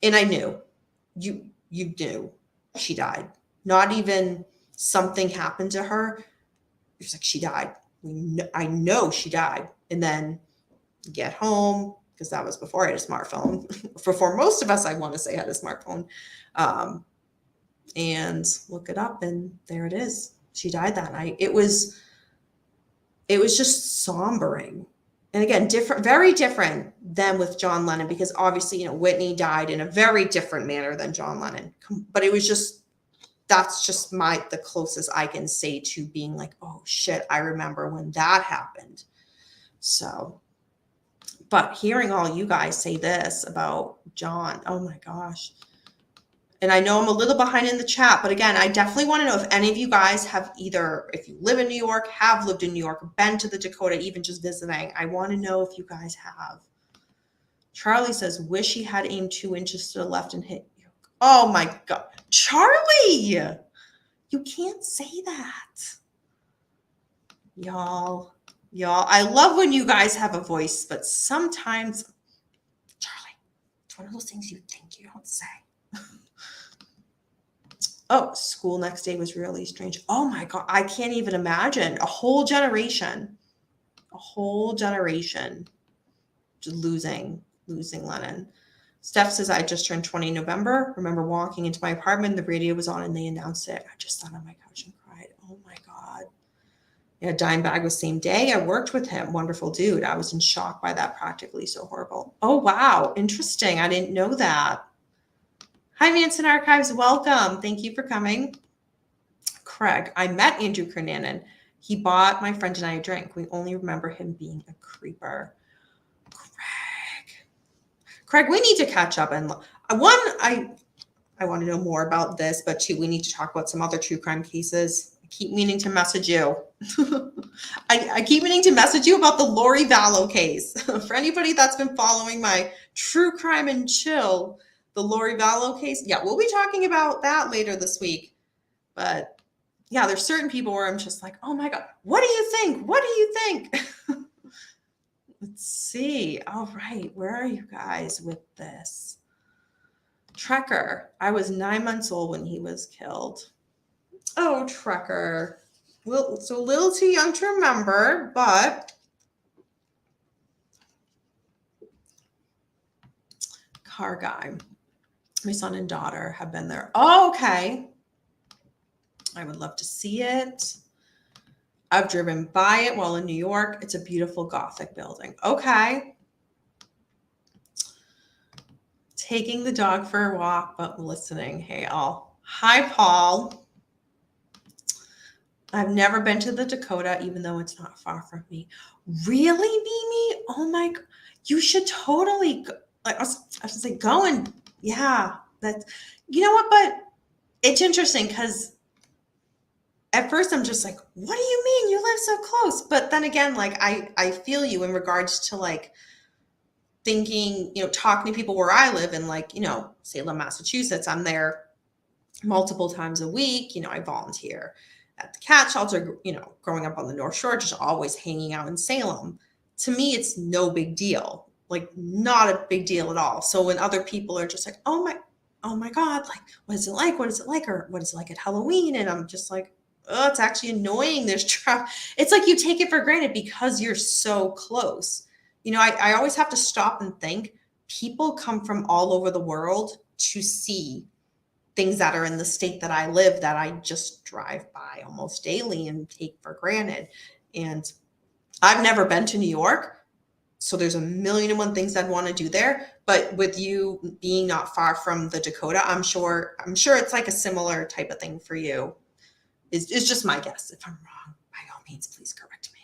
And I knew, you knew she died. Not even something happened to her. It's like, she died. I know she died. And then get home, because that was before I had a smartphone. Before most of us, I want to say, had a smartphone. And look it up, and there it is. She died that night. It was just sombering. And again, different, very different than with John Lennon, because obviously, Whitney died in a very different manner than John Lennon. But it was just, that's just the closest I can say to being like, oh shit, I remember when that happened. So, but hearing all you guys say this about John, oh my gosh. And I know I'm a little behind in the chat, but again, I definitely want to know if any of you guys have either, if you live in New York, have lived in New York, been to the Dakota, even just visiting. I want to know if you guys have. Charlie says, wish he had aimed 2 inches to the left and hit you. Oh my God. Charlie, you can't say that. Y'all, I love when you guys have a voice, but sometimes, Charlie, it's one of those things you think you don't say. Oh, school next day was really strange. Oh my God, I can't even imagine. A whole generation just losing Lennon. Steph says, I just turned 20 in November. Remember walking into my apartment, the radio was on and they announced it. I just sat on my couch and cried. Oh my God. Yeah, Dimebag was same day. I worked with him. Wonderful dude. I was in shock by that. Practically so horrible. Oh, wow. Interesting. I didn't know that. Hi, Manson Archives. Welcome. Thank you for coming. Craig, I met Andrew Kernanen. He bought my friend and I a drink. We only remember him being a creeper. Craig, we need to catch up. And I want to know more about this, but two, we need to talk about some other true crime cases. I keep meaning to message you. I keep meaning to message you about the Lori Vallow case. For anybody that's been following my true crime and chill, the Lori Vallow case. Yeah, we'll be talking about that later this week. But yeah, there's certain people where I'm just like, oh my God, what do you think? What do you think? Let's see. All right, where are you guys with this? Trekker, I was 9 months old when he was killed. Oh, Trekker. Well, so a little too young to remember, but car guy. My son and daughter have been there. Oh, okay. I would love to see it. I've driven by it while in New York. It's a beautiful Gothic building. Okay. Taking the dog for a walk, but listening. Hey, all. Hi, Paul. I've never been to the Dakota, even though it's not far from me. Really, Mimi? Oh my God. You should totally go. Like, I was like, go and, yeah. That's, you know what? But it's interesting because at first I'm just like, what do you mean you live so close? But then again, like I feel you in regards to like thinking, talking to people where I live in like, Salem, Massachusetts. I'm there multiple times a week. I volunteer at the cat shelter, growing up on the North Shore, just always hanging out in Salem. To me, it's no big deal, like not a big deal at all. So when other people are just like, oh my God, like, what is it like? What is it like? Or what is it like at Halloween? And I'm just like, oh, it's actually annoying. There's traffic. It's like you take it for granted because you're so close. I always have to stop and think people come from all over the world to see things that are in the state that I live that I just drive by almost daily and take for granted. And I've never been to New York. So there's a million and one things I'd want to do there. But with you being not far from the Dakota, I'm sure it's like a similar type of thing for you. It's just my guess. If I'm wrong, by all means, please correct me.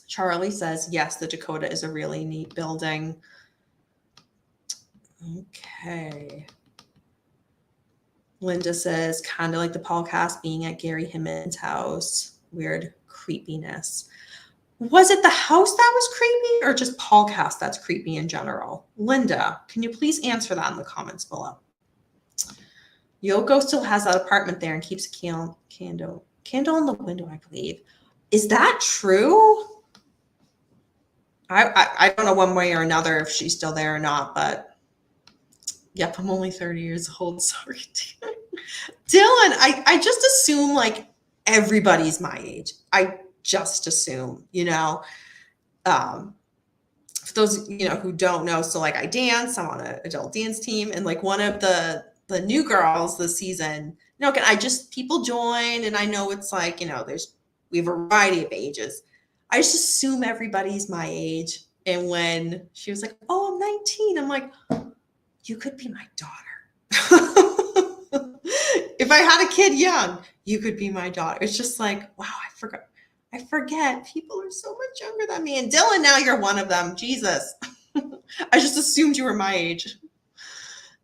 Charlie says, yes, the Dakota is a really neat building. Okay. Linda says, kind of like the podcast being at Gary Himmons' house. Weird creepiness. Was it the house that was creepy or just podcast that's creepy in general? Linda, can you please answer that in the comments below? Yoko still has that apartment there and keeps a candle in the window, I believe. Is that true? I don't know one way or another if she's still there or not, but yep, I'm only 30 years old. Sorry. Dylan, I just assume like everybody's my age. I just assume, for those, who don't know. So like I dance, I'm on an adult dance team. And like one of the new girls this season, people join and I know it's like, we have a variety of ages. I just assume everybody's my age. And when she was like, oh, I'm 19, I'm like, you could be my daughter. If I had a kid young, you could be my daughter. It's just like, wow, I forget. People are so much younger than me. And Dylan, now you're one of them. Jesus. I just assumed you were my age.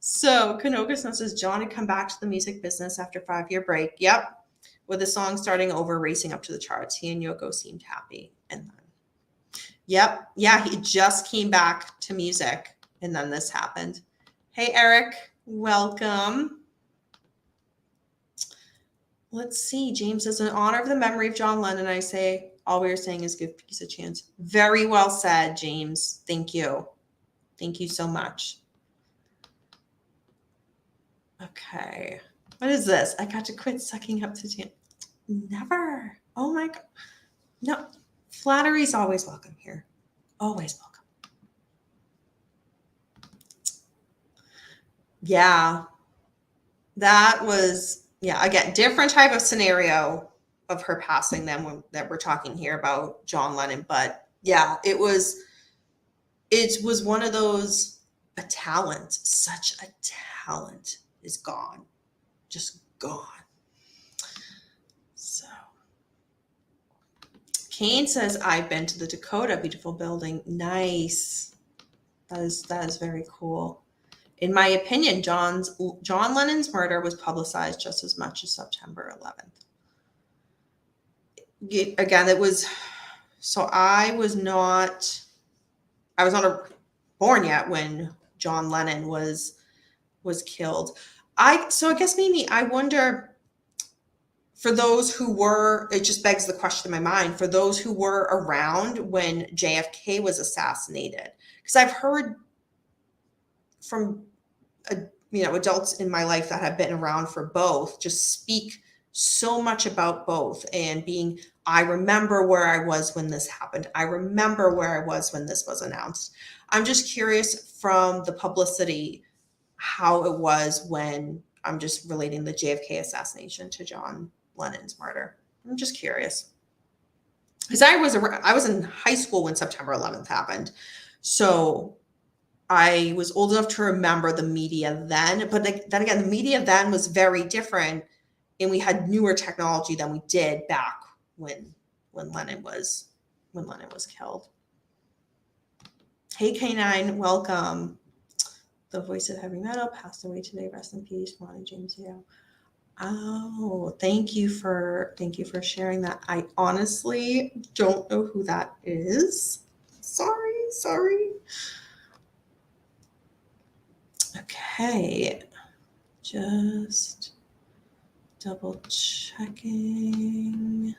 So Kanoka says, John had come back to the music business after a 5-year break. Yep. With the song starting over, racing up to the charts. He and Yoko seemed happy. And then, yep. Yeah, he just came back to music. And then this happened. Hey, Eric. Welcome. Let's see. James says, in honor of the memory of John Lennon, I say, all we are saying is give peace a chance. Very well said, James. Thank you. Thank you so much. Okay. What is this? I got to quit sucking up to Jan. Never. Oh my God. No. Flattery is always welcome here. Always welcome. Yeah. That was, again, different type of scenario of her passing than that we're talking here about John Lennon. But yeah, it was one of those, a talent, such a talent is gone, just gone. Kane says, I've been to the Dakota, beautiful building. Nice. That is very cool. In my opinion, John Lennon's murder was publicized just as much as September 11th. Again, it was, so I was not born yet when John Lennon was killed. So I guess maybe I wonder, for those who were, it just begs the question in my mind, for those who were around when JFK was assassinated, because I've heard from adults in my life that have been around for both just speak so much about both, and being, I remember where I was when this happened. I remember where I was when this was announced. I'm just curious from the publicity how it was when I'm just relating the JFK assassination to John Lennon's murder. I'm just curious, because I was in high school when September 11th happened, so I was old enough to remember the media then. But then again, the media then was very different, and we had newer technology than we did back when Lennon was killed. Hey K9, welcome. The voice of heavy metal passed away today. Rest in peace, Ronnie James Dio. Oh, thank you for sharing that. I honestly don't know who that is. Sorry. Okay, just double checking.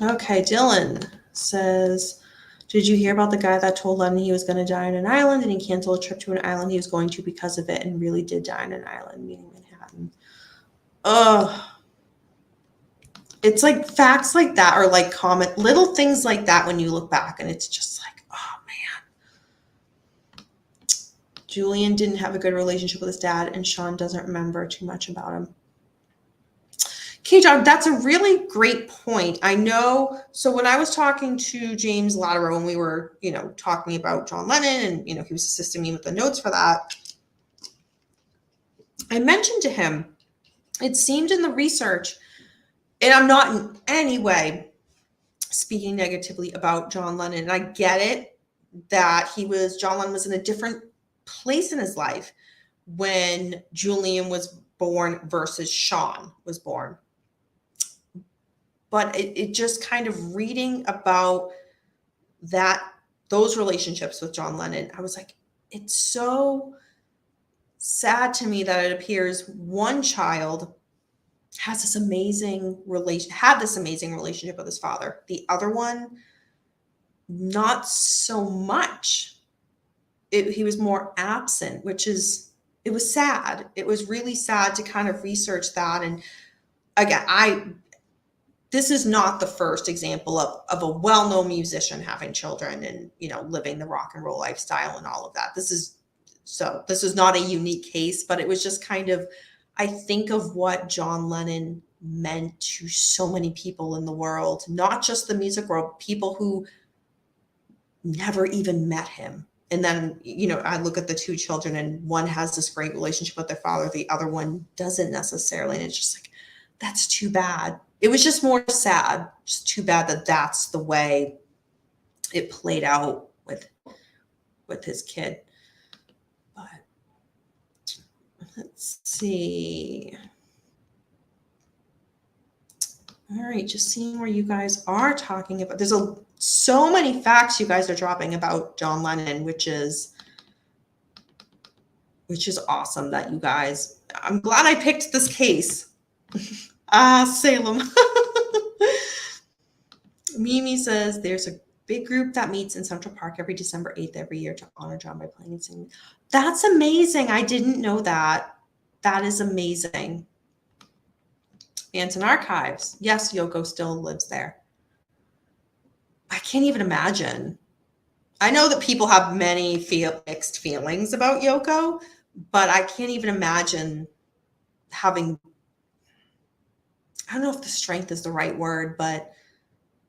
Okay, Dylan says, did you hear about the guy that told Lennon he was going to die on an island, and he canceled a trip to an island he was going to because of it, and really did die on an island, meaning Manhattan? Ugh. It's like facts like that, or like little things like that when you look back, and it's just like, oh man. Julian didn't have a good relationship with his dad, and Sean doesn't remember too much about him. K-Dog, that's a really great point. I know. So when I was talking to James Latimer, when we were, talking about John Lennon, and, he was assisting me with the notes for that, I mentioned to him, it seemed in the research, and I'm not in any way speaking negatively about John Lennon, and I get it that John Lennon was in a different place in his life when Julian was born versus Sean was born. But it just kind of reading about those relationships with John Lennon, I was like, it's so sad to me that it appears one child had this amazing relationship with his father. The other one, not so much. He was more absent, it was sad. It was really sad to kind of research that. And again, this is not the first example of a well-known musician having children and, living the rock and roll lifestyle and all of that. This is not a unique case, but it was just kind of, I think of what John Lennon meant to so many people in the world, not just the music world, people who never even met him. And then, I look at the two children, and one has this great relationship with their father, the other one doesn't necessarily. And it's just like, that's too bad. It was just more sad. Just too bad that that's the way it played out with his kid. But let's see. All right, just seeing where you guys are talking about. There's so many facts you guys are dropping about John Lennon, which is awesome that you guys. I'm glad I picked this case. Salem. Mimi says there's a big group that meets in Central Park every December 8th every year to honor John by playing and singing. That's amazing. I didn't know that. That is amazing. Manson Archives. Yes, Yoko still lives there. I can't even imagine. I know that people have many mixed feelings about Yoko, but I can't even imagine having, I don't know if the strength is the right word, but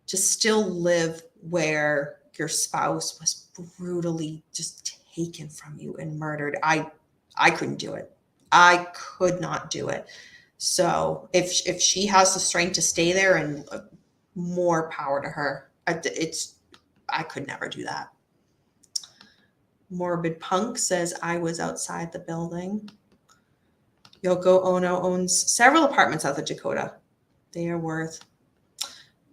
to still live where your spouse was brutally just taken from you and murdered. I couldn't do it. I could not do it. So if she has the strength to stay there, and more power to her. I could never do that. Morbid Punk says, I was outside the building. Yoko Ono owns several apartments out of Dakota. They are worth.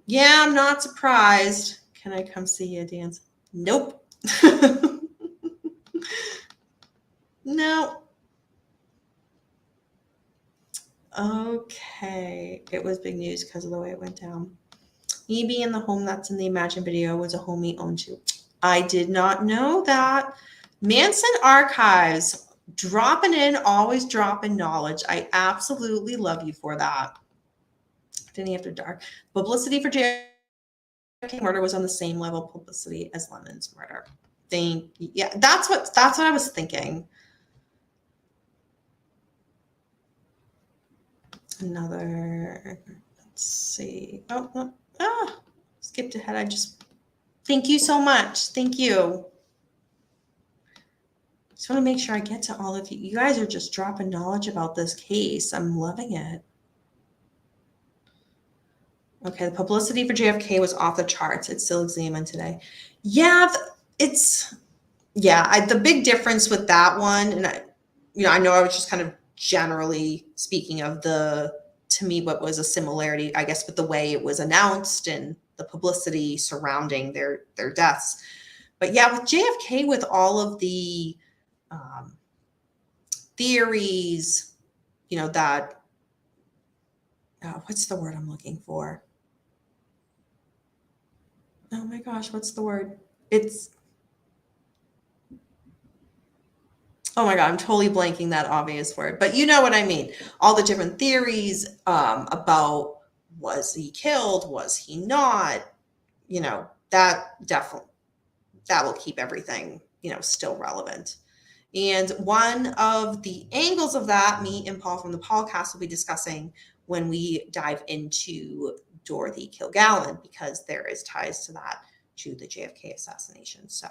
Yeah, I'm not surprised. Can I come see you dance? Nope. No. Okay. It was big news because of the way it went down. Me being the home that's in the Imagine video was a home he owned too. I did not know that. Manson Archives, dropping in, always dropping knowledge. I absolutely love you for that. Didn't After Dark. Publicity for JFK murder was on the same level of publicity as Lennon's murder. Yeah, that's what I was thinking. Another, let's see. Skipped ahead. Thank you so much. Thank you. Just want to make sure I get to all of you. You guys are just dropping knowledge about this case. I'm loving it. Okay, the publicity for JFK was off the charts. It's still examined today. Yeah, the big difference with that one, and I know I was just kind of generally speaking of to me, what was a similarity, I guess, with the way it was announced and the publicity surrounding their deaths. But yeah, with JFK, with all of the theories, that, what's the word I'm looking for? Oh my gosh, what's the word? Oh my God, I'm totally blanking that obvious word, but you know what I mean. All the different theories about, was he killed? Was he not? That will keep everything, still relevant. And one of the angles of that, me and Paul from the podcast will be discussing when we dive into Dorothy Kilgallen, because there is ties to that, to the JFK assassination. So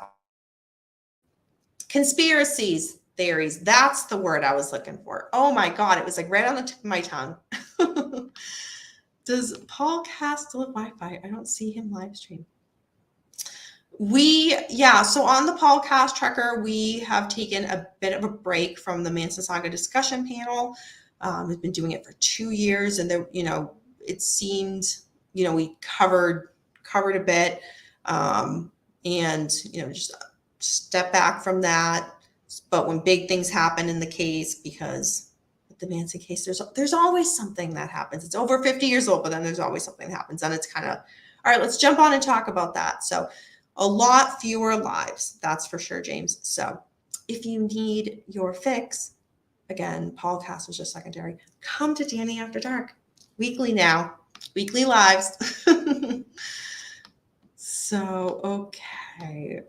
conspiracies, theories, that's the word I was looking for. Oh my God, it was like right on the tip of my tongue. Does Paul Cass still have Wi-Fi? I don't see him live stream. So on the Paul Cass Tracker, we have taken a bit of a break from the Manson Saga discussion panel. We've been doing it for 2 years, and there, it seemed, we covered a bit, and just step back from that. But when big things happen in the case, because with the Manson case, there's always something that happens. It's over 50 years old, but then there's always something that happens, and it's kind of, all right, let's jump on and talk about that. So a lot fewer lives, that's for sure, James. So if you need your fix, again, Paul Cass was just secondary. Come to Danny After Dark. Weekly now. Weekly lives. So, okay.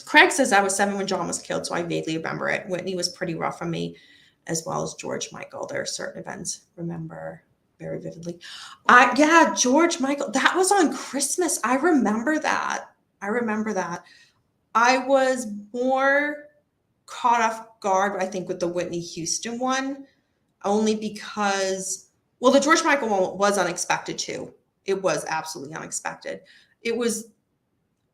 Craig says, I was 7 when John was killed, so I vaguely remember it. Whitney was pretty rough on me, as well as George Michael. There are certain events remember very vividly. George Michael. That was on Christmas. I remember that. I was more caught off guard, I think, with the Whitney Houston one, only because, the George Michael one was unexpected too. It was absolutely unexpected. It was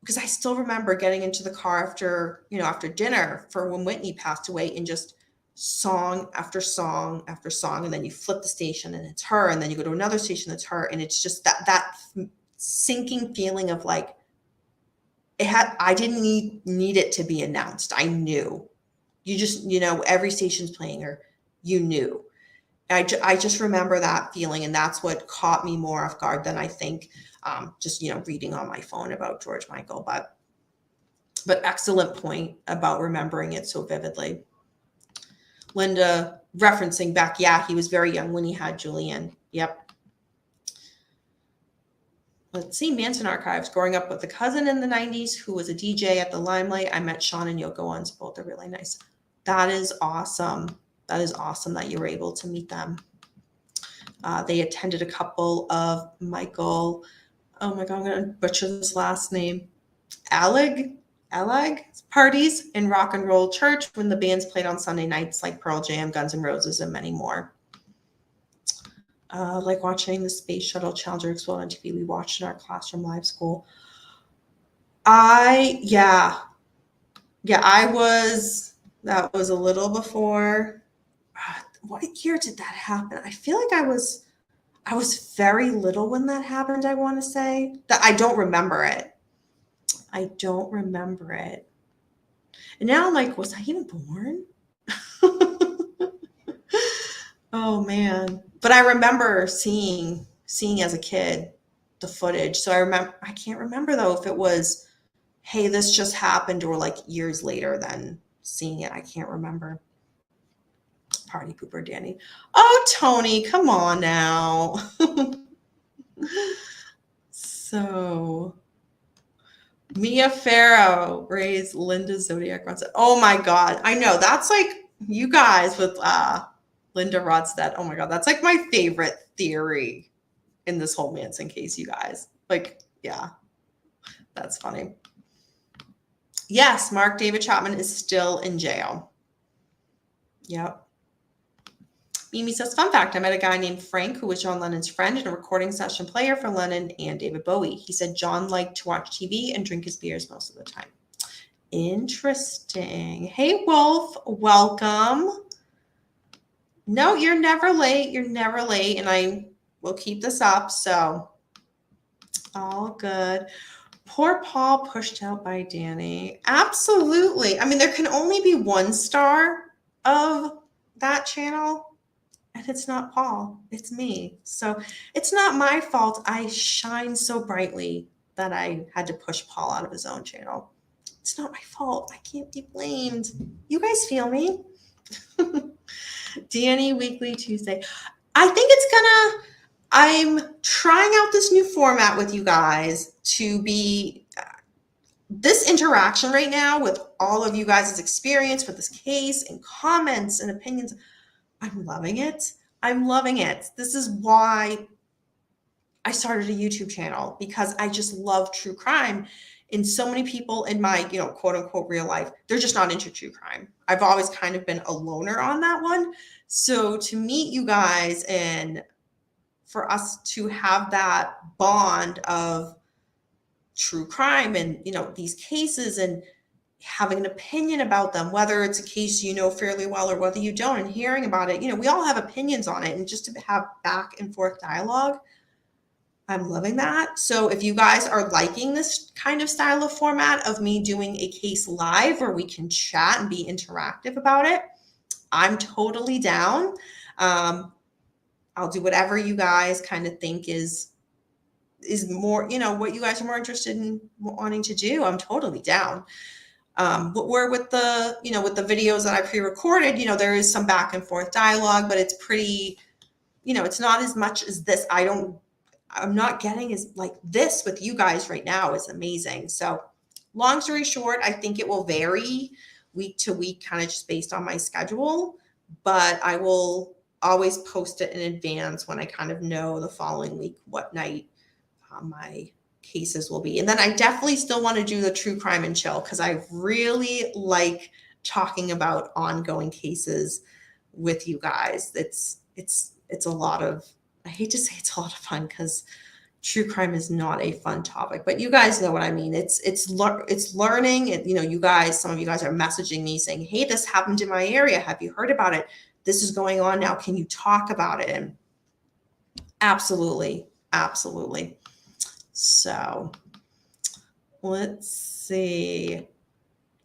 because I still remember getting into the car after dinner for when Whitney passed away, and just song after song after song, and then you flip the station and it's her, and then you go to another station that's her, and it's just that sinking feeling of like, I didn't need it to be announced. I knew. You just, every station's playing her, you knew. I just remember that feeling, and that's what caught me more off guard than I think just reading on my phone about George Michael. But excellent point about remembering it so vividly. Linda referencing back, he was very young when he had Julian. Yep. Let's see, Manson Archives. Growing up with a cousin in the 90s who was a DJ at the Limelight, I met Sean and Yoko Ones. Both are really nice. That is awesome. That is awesome that you were able to meet them. They attended a couple of Michael, oh my God, I'm going to butcher this last name, Alleg parties in Rock and Roll Church when the bands played on Sunday nights like Pearl Jam, Guns N' Roses, and many more. Like watching the Space Shuttle Challenger explode on TV. We watched in our classroom live school. Yeah, that was a little before. What year did that happen? I feel like I was very little when that happened, I want to say. That I don't remember it. I don't remember it. And now I'm like, was I even born? Oh man. But I remember seeing as a kid the footage. So I can't remember though if it was, hey, this just happened, or like years later than seeing it. I can't remember. Party pooper Danny. Oh, Tony, come on now. So Mia Farrow raised Linda's zodiac Rodstead. Oh my god. I know. That's like you guys with Linda Rodstead. Oh my god, that's like my favorite theory in this whole Manson case, you guys. Like, yeah. That's funny. Yes, Mark David Chapman is still in jail. Yep. Mimi says, fun fact, I met a guy named Frank who was John Lennon's friend and a recording session player for Lennon and David Bowie. He said John liked to watch TV and drink his beers most of the time. Interesting. Hey, Wolf, welcome. No, you're never late. You're never late. And I will keep this up. So all good. Poor Paul pushed out by Danny. Absolutely. I mean, there can only be one star of that channel. And it's not Paul, it's me. So it's not my fault. I shine so brightly that I had to push Paul out of his own channel. It's not my fault. I can't be blamed. You guys feel me? Danny Weekly Tuesday. I think I'm trying out this new format with you guys to be this interaction right now with all of you guys' experience with this case and comments and opinions. I'm loving it. I'm loving it. This is why I started a YouTube channel, because I just love true crime. And so many people in my, quote unquote real life, they're just not into true crime. I've always kind of been a loner on that one. So to meet you guys and for us to have that bond of true crime and, these cases and having an opinion about them, whether it's a case you know fairly well or whether you don't, and hearing about it, we all have opinions on it, and just to have back and forth dialogue, I'm loving that. So if you guys are liking this kind of style of format of me doing a case live where we can chat and be interactive about it, I'm totally down. I'll do whatever you guys kind of think is more, what you guys are more interested in wanting to do. I'm totally down. But we're with the, with the videos that I pre-recorded, there is some back and forth dialogue, but it's pretty, it's not as much as this. I'm not getting as like this with you guys right now is amazing. So long story short, I think it will vary week to week, kind of just based on my schedule, but I will always post it in advance when I kind of know the following week what night my cases will be. And then I definitely still want to do the true crime and chill, because I really like talking about ongoing cases with you guys. It's a lot of, I hate to say it's a lot of fun, because true crime is not a fun topic, but you guys know what I mean. It's learning, and you guys, some of you guys are messaging me saying, hey, this happened in my area, have you heard about it? This is going on now, can you talk about it? And absolutely. So let's see.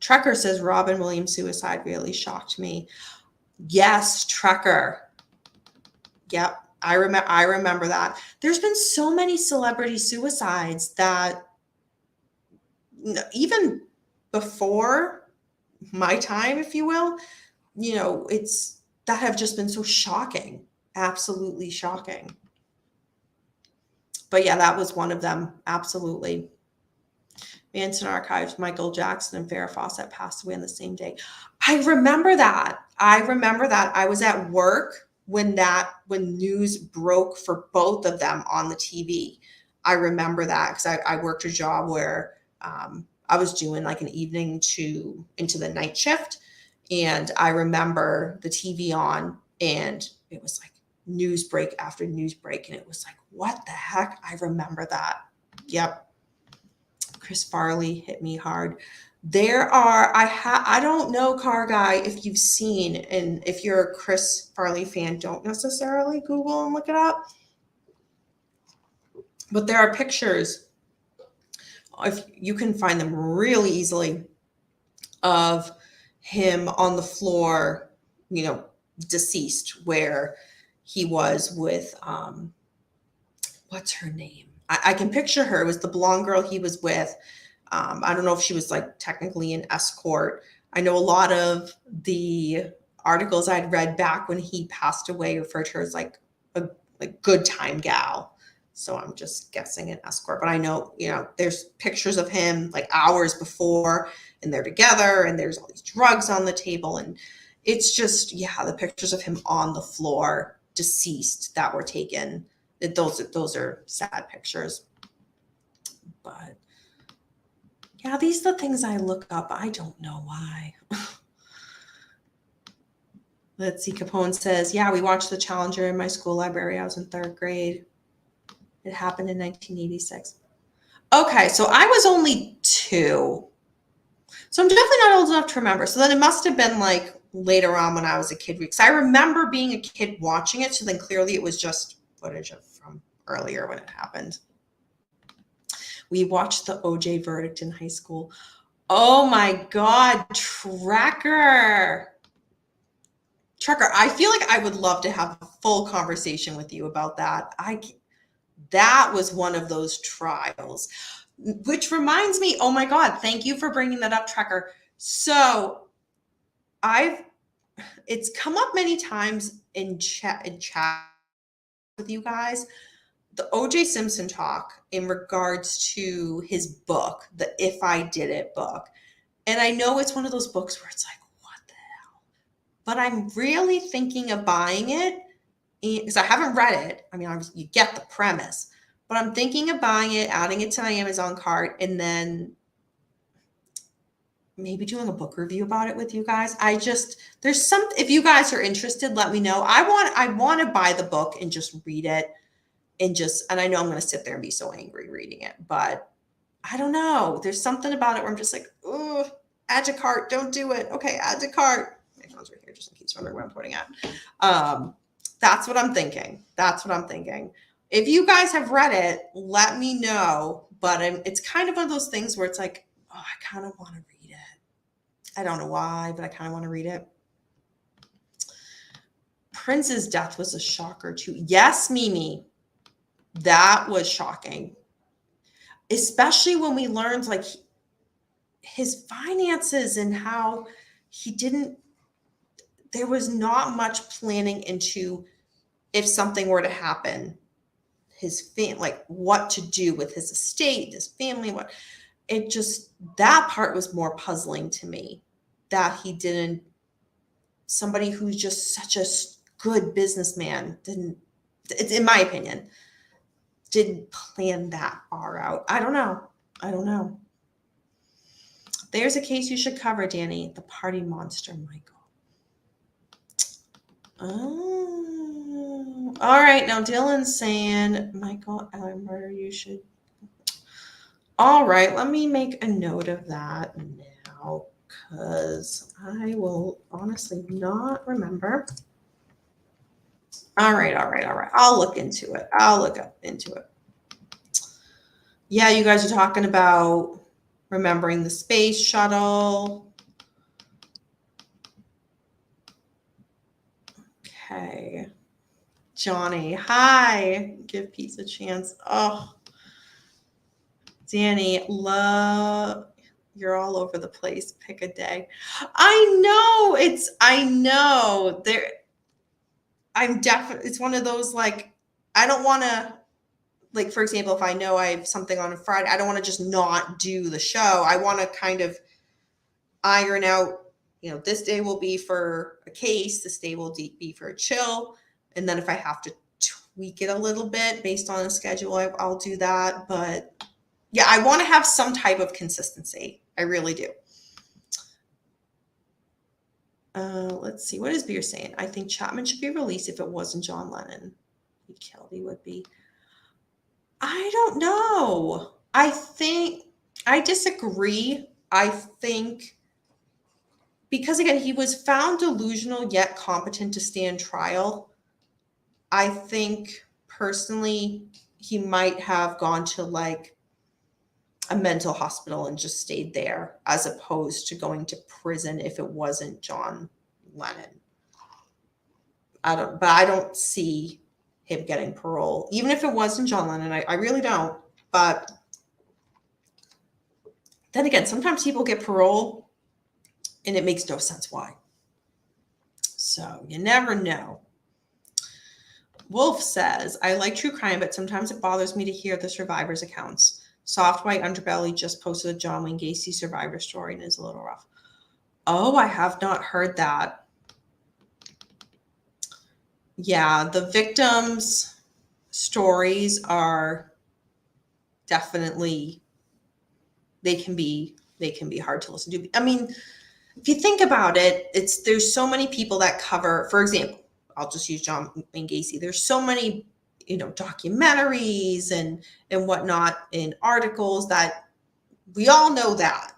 Trekker says Robin Williams' suicide really shocked me. Yes, Trekker. Yep, I remember that. There's been so many celebrity suicides that even before my time, if you will, it's that have just been so shocking, absolutely shocking. But yeah, that was one of them. Absolutely. Manson Archives, Michael Jackson and Farrah Fawcett passed away on the same day. I remember that. I was at work when news broke for both of them on the TV. I remember that because I worked a job where I was doing like an evening into the night shift. And I remember the TV on, and it was like news break after news break. And it was like, what the heck? I remember that. Yep. Chris Farley hit me hard. There are, I don't know, Car Guy, if you've seen, and if you're a Chris Farley fan, don't necessarily Google and look it up. But there are pictures, if you can find them really easily, of him on the floor, deceased, where he was with, what's her name? I can picture her. It was the blonde girl he was with. I don't know if she was like technically an escort. I know a lot of the articles I'd read back when he passed away referred to her as like a good time gal. So I'm just guessing an escort, but I know, there's pictures of him like hours before, and they're together, and there's all these drugs on the table. And it's just, the pictures of him on the floor, deceased, that were taken. Those are sad pictures. But yeah, these are the things I look up. I don't know why. Let's see. Capone says, yeah, we watched The Challenger in my school library. I was in 3rd grade. It happened in 1986. Okay, so I was only 2. So I'm definitely not old enough to remember. So then it must have been like later on when I was a kid, because I remember being a kid watching it. So then clearly it was just footage from earlier when it happened. We watched the OJ verdict in high school. Oh my God, Trekker. I feel like I would love to have a full conversation with you about that. That was one of those trials, which reminds me, oh my God, thank you for bringing that up, Trekker. So it's come up many times in chat with you guys, the OJ Simpson talk in regards to his book, the If I Did It book. And I know it's one of those books where it's like, what the hell? But I'm really thinking of buying it, because I haven't read it. I mean, you get the premise, but I'm thinking of buying it, adding it to my Amazon cart, and then maybe doing a book review about it with you guys. If you guys are interested, let me know. I want to buy the book and just read it, and I know I'm going to sit there and be so angry reading it, but I don't know. There's something about it where I'm just like, oh, add to cart, don't do it. Okay, add to cart. My phone's right here just in case you wonder where I'm pointing at. That's what I'm thinking. If you guys have read it, let me know. But it's kind of one of those things where it's like, oh, I kind of want to read it. I don't know why, but I kind of want to read it. Prince's death was a shocker too. Yes, Mimi, that was shocking. Especially when we learned like his finances and how there was not much planning into if something were to happen, like what to do with his estate, his family, that part was more puzzling to me, that somebody who's just such a good businessman in my opinion, didn't plan that far out. I don't know. There's a case you should cover, Danny. The party monster, Michael. Oh, all right. Now Dylan's saying, Michael Elmer, you should. All right. Let me make a note of that now, because I will honestly not remember. All right. I'll look into it. Yeah, you guys are talking about remembering the space shuttle. Okay. Johnny, hi. Give peace a chance. Oh, Danny, you're all over the place. Pick a day. I know. It's one of those, like, I don't want to, like, for example, if I know I have something on a Friday, I don't want to just not do the show. I want to kind of iron out, this day will be for a case, this day will be for a chill. And then if I have to tweak it a little bit based on the schedule, I'll do that. But yeah, I want to have some type of consistency. I really do. Let's see. What is Beer saying? I think Chapman should be released if it wasn't John Lennon. He killed. He would be. I don't know. I think I disagree. I think because again, he was found delusional yet competent to stand trial. I think personally he might have gone to like a mental hospital and just stayed there as opposed to going to prison if it wasn't John Lennon. But I don't see him getting parole, even if it wasn't John Lennon. I really don't. But then again, sometimes people get parole and it makes no sense why. So you never know. Wolf says, I like true crime, but sometimes it bothers me to hear the survivors' accounts. Soft White Underbelly just posted a John Wayne Gacy survivor story and is a little rough. Oh, I have not heard that. Yeah, the victims' stories are definitely, they can be hard to listen to. I mean, if you think about it, there's so many people that cover, for example, I'll just use John Wayne Gacy. There's so many, documentaries and whatnot in articles that we all know that,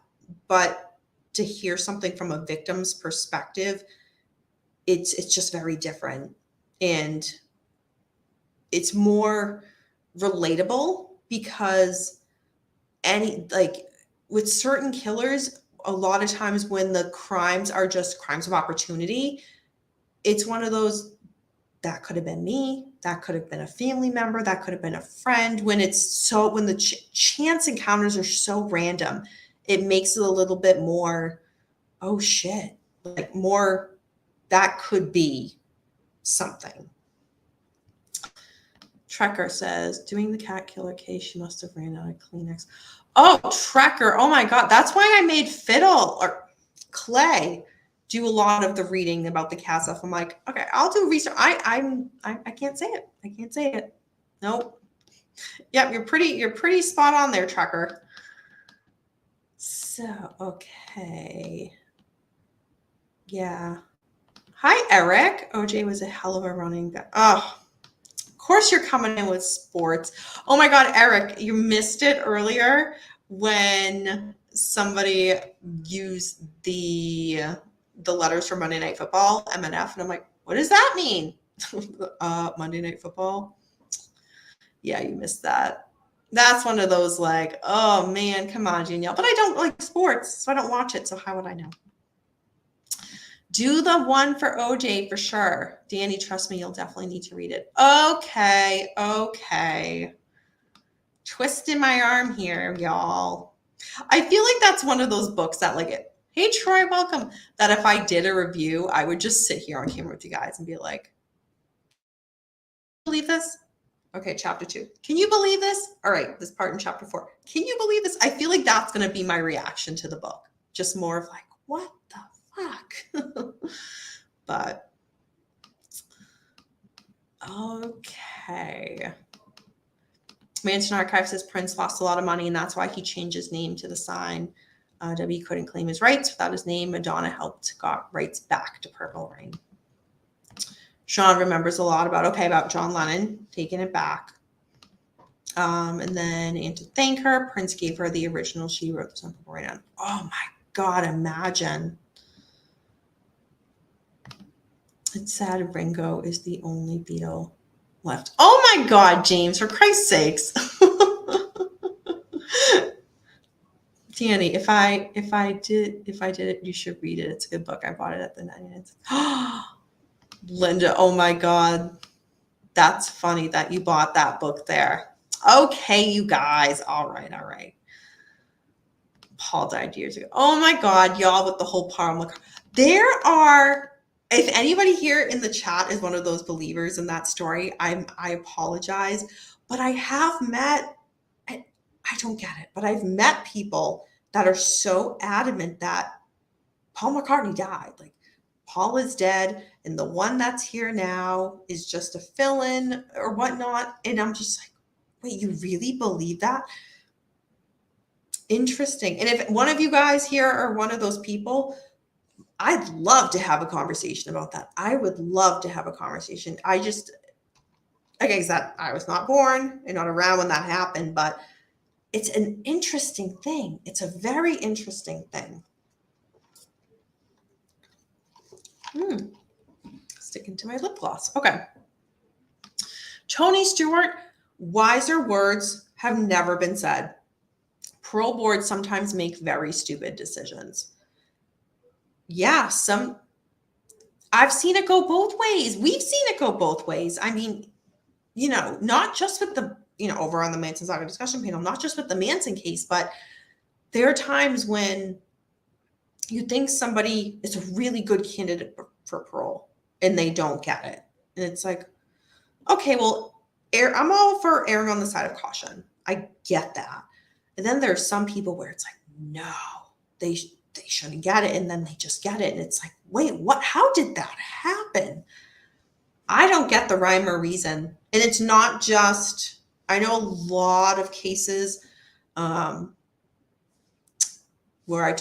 but to hear something from a victim's perspective, it's just very different. And it's more relatable because with certain killers, a lot of times when the crimes are just crimes of opportunity, it's one of those, that could have been me, that could have been a family member, that could have been a friend. When the chance encounters are so random, it makes it a little bit more, oh shit, like more, that could be something. Trekker says, doing the cat killer case, she must have ran out of Kleenex. Oh, Trekker. Oh my God. That's why I made Fiddle or Clay do a lot of the reading about the cat stuff. I'm like, okay, I'll do research. I can't say it. I can't say it. Nope. Yep, you're pretty spot on there, Trekker. So, okay. Yeah. Hi, Eric. OJ was a hell of a running guy. Oh, of course you're coming in with sports. Oh my God, Eric, you missed it earlier when somebody used the letters for Monday Night Football, MNF, and I'm like, what does that mean? Monday Night Football. Yeah, you missed that. That's one of those like, oh man, come on, Danielle. But I don't like sports, so I don't watch it. So how would I know? Do the one for OJ for sure. Danny, trust me, you'll definitely need to read it. Okay. Twisting my arm here, y'all. I feel like that's one of those books that like, hey, Troy, welcome. That if I did a review, I would just sit here on camera with you guys and be like, believe this? Okay, chapter 2. Can you believe this? All right, this part in chapter 4. Can you believe this? I feel like that's going to be my reaction to the book. Just more of like, what the fuck? But, okay. Mansion Archive says Prince lost a lot of money, and that's why he changed his name to the sign. W couldn't claim his rights without his name. Madonna got rights back to Purple Rain. Sean remembers a lot about John Lennon taking it back. And then to thank her, Prince gave her the original. She wrote the song Purple Rain on. Oh my God, imagine. It's sad Ringo is the only Beatle left. Oh my God, James, for Christ's sakes. Danny, if I did it, you should read it. It's a good book. I bought it at the 99. Linda, oh my God. That's funny that you bought that book there. Okay, you guys. All right. Paul died years ago. Oh my God, y'all, with the whole Paul McCartney. There are, if anybody here in the chat is one of those believers in that story, I apologize, but I have met, I don't get it, but I've met people that are so adamant that Paul McCartney died. Like, Paul is dead, and the one that's here now is just a fill-in or whatnot. And I'm just like, wait, you really believe that? Interesting. And if one of you guys here are one of those people, I'd love to have a conversation about that. I would love to have a conversation. I just, like I said, I was not born and not around when that happened, but it's an interesting thing. It's a very interesting thing. Sticking to my lip gloss. Okay. Tony Stewart, wiser words have never been said. Parole boards sometimes make very stupid decisions. Yeah, I've seen it go both ways. We've seen it go both ways. I mean, not just with the, over on the Manson Saga discussion panel, not just with the Manson case, but there are times when you think somebody is a really good candidate for parole and they don't get it. And it's like, okay, well, I'm all for erring on the side of caution. I get that. And then there's some people where it's like, no, they shouldn't get it. And then they just get it. And it's like, wait, what? How did that happen? I don't get the rhyme or reason. And it's not just, I know a lot of cases where I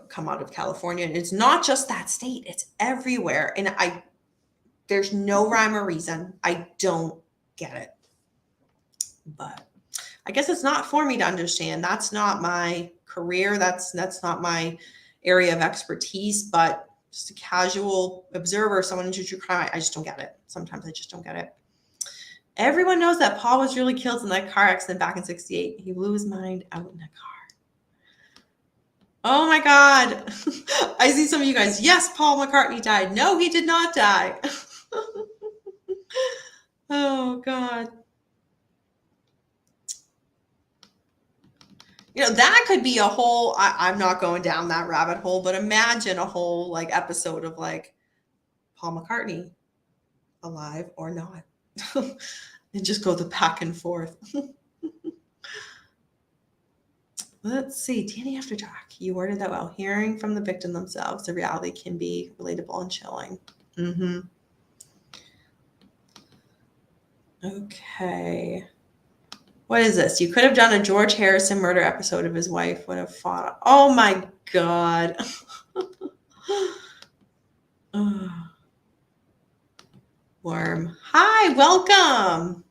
come out of California, and it's not just that state, it's everywhere. And there's no rhyme or reason. I don't get it. But I guess it's not for me to understand. That's not my career. That's not my area of expertise, but just a casual observer, someone into true crime, I just don't get it. Sometimes I just don't get it. Everyone knows that Paul was really killed in that car accident back in 1968. He blew his mind out in a car. Oh my God. I see some of you guys. Yes, Paul McCartney died. No, he did not die. Oh God. That could be a whole, I'm not going down that rabbit hole, but imagine a whole episode of Paul McCartney, alive or not. And just go the back and forth. Let's see. Danny After Dark. You worded that well. Hearing from the victim themselves, the reality can be relatable and chilling. Okay. What is this? You could have done a George Harrison murder episode of his wife would have fought. Oh my God. Worm. Hi, welcome.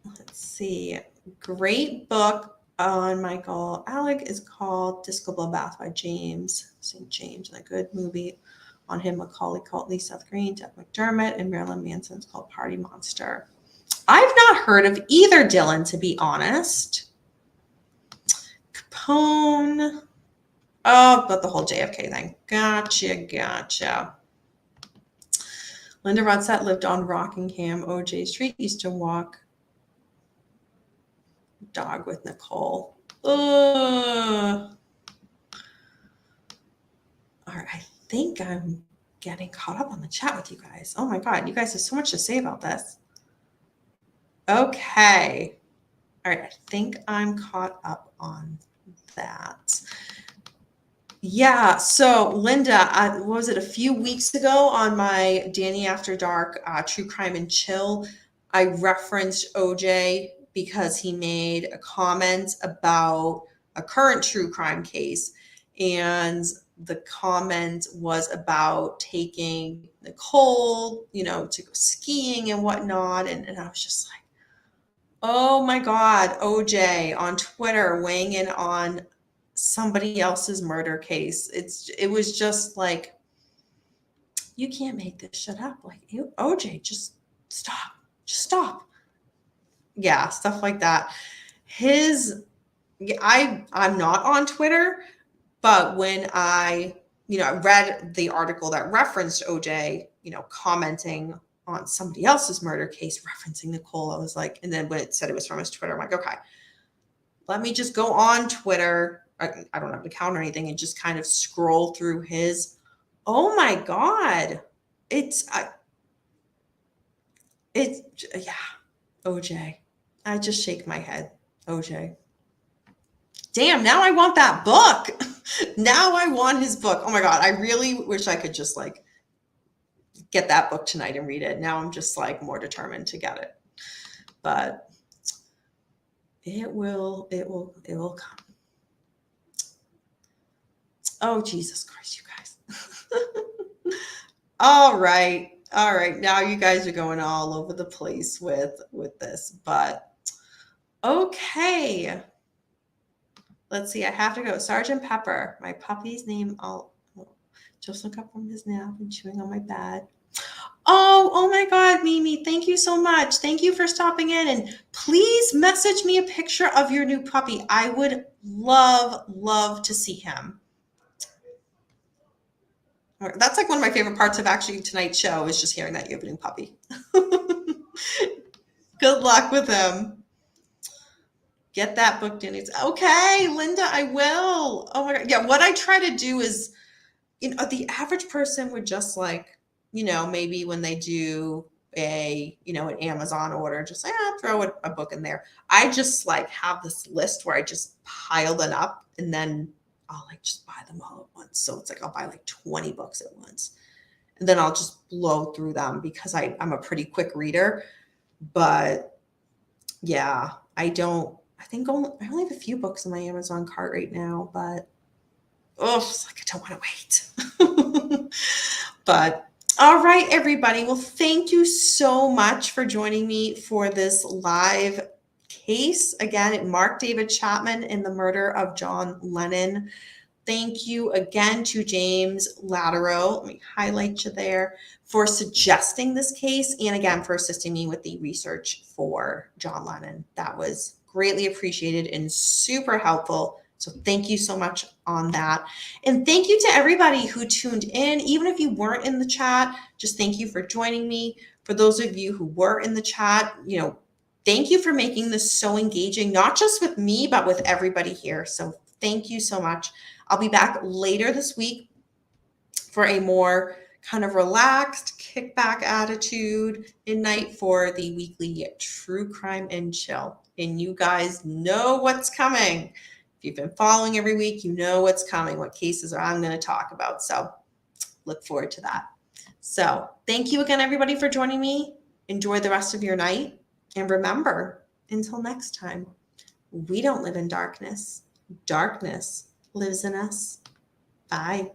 Let's see. Great book on Michael Alec is called Disco Bloodbath by James St. James, and a good movie on him, Macaulay Culkin, Seth Green, Jeff McDermott, and Marilyn Manson's called Party Monster. I've not heard of either, Dylan, to be honest. Capone. Oh, but the whole JFK thing. Gotcha. Linda Ronstadt lived on Rockingham, OJ Street, used to walk dog with Nicole. All right, I think I'm getting caught up on the chat with you guys. Oh my God, you guys have so much to say about this. Okay. All right, I think I'm caught up on that. Yeah, so Linda, what was it, a few weeks ago on my Danny After Dark True Crime and Chill, I referenced OJ because he made a comment about a current true crime case. And the comment was about taking Nicole, to go skiing and whatnot. And I was just like, oh my God, OJ on Twitter weighing in on somebody else's murder case. It was just like, you can't make this shit up. OJ, just stop. Yeah, stuff like that. I'm not on Twitter, but when I read the article that referenced OJ, commenting on somebody else's murder case, referencing Nicole, I was like, and then when it said it was from his Twitter, I'm like, okay, let me just go on Twitter. I don't have an account or anything, and just kind of scroll through his. Oh my God. OJ. I just shake my head. OJ. Damn, now I want that book. Now I want his book. Oh my God. I really wish I could just get that book tonight and read it. Now I'm just more determined to get it. But it will come. Oh, Jesus Christ, you guys. All right. All right. Now you guys are going all over the place with this, but okay. Let's see. I have to go. Sergeant Pepper, my puppy's name. I'll just look up from his nap and chewing on my bed. Oh my God, Mimi, thank you so much. Thank you for stopping in. And please message me a picture of your new puppy. I would love to see him. That's like one of my favorite parts of actually tonight's show is just hearing that you have a new puppy. Good luck with him. Get that booked in. It's okay, Linda, I will. Oh my God. Yeah, what I try to do is, the average person would just like, maybe when they do an Amazon order, just throw a book in there. I just like have this list where I just pile them up and then I'll like just buy them all at once. So it's like I'll buy like 20 books at once. And then I'll just blow through them because I'm a pretty quick reader. But yeah, I only have a few books in my Amazon cart right now, but it's like I don't want to wait. But all right, everybody. Well, thank you so much for joining me for this live case. Again, Mark David Chapman in the murder of John Lennon. Thank you again to James Latero. Let me highlight you there for suggesting this case and again for assisting me with the research for John Lennon. That was greatly appreciated and super helpful. So thank you so much on that. And thank you to everybody who tuned in. Even if you weren't in the chat, just thank you for joining me. For those of you who were in the chat, thank you for making this so engaging, not just with me, but with everybody here. So thank you so much. I'll be back later this week for a more kind of relaxed kickback attitude night for the weekly True Crime and Chill. And you guys know what's coming. If you've been following every week, you know what's coming, what cases I'm going to talk about. So look forward to that. So thank you again, everybody, for joining me. Enjoy the rest of your night. And remember, until next time, we don't live in darkness. Darkness lives in us. Bye.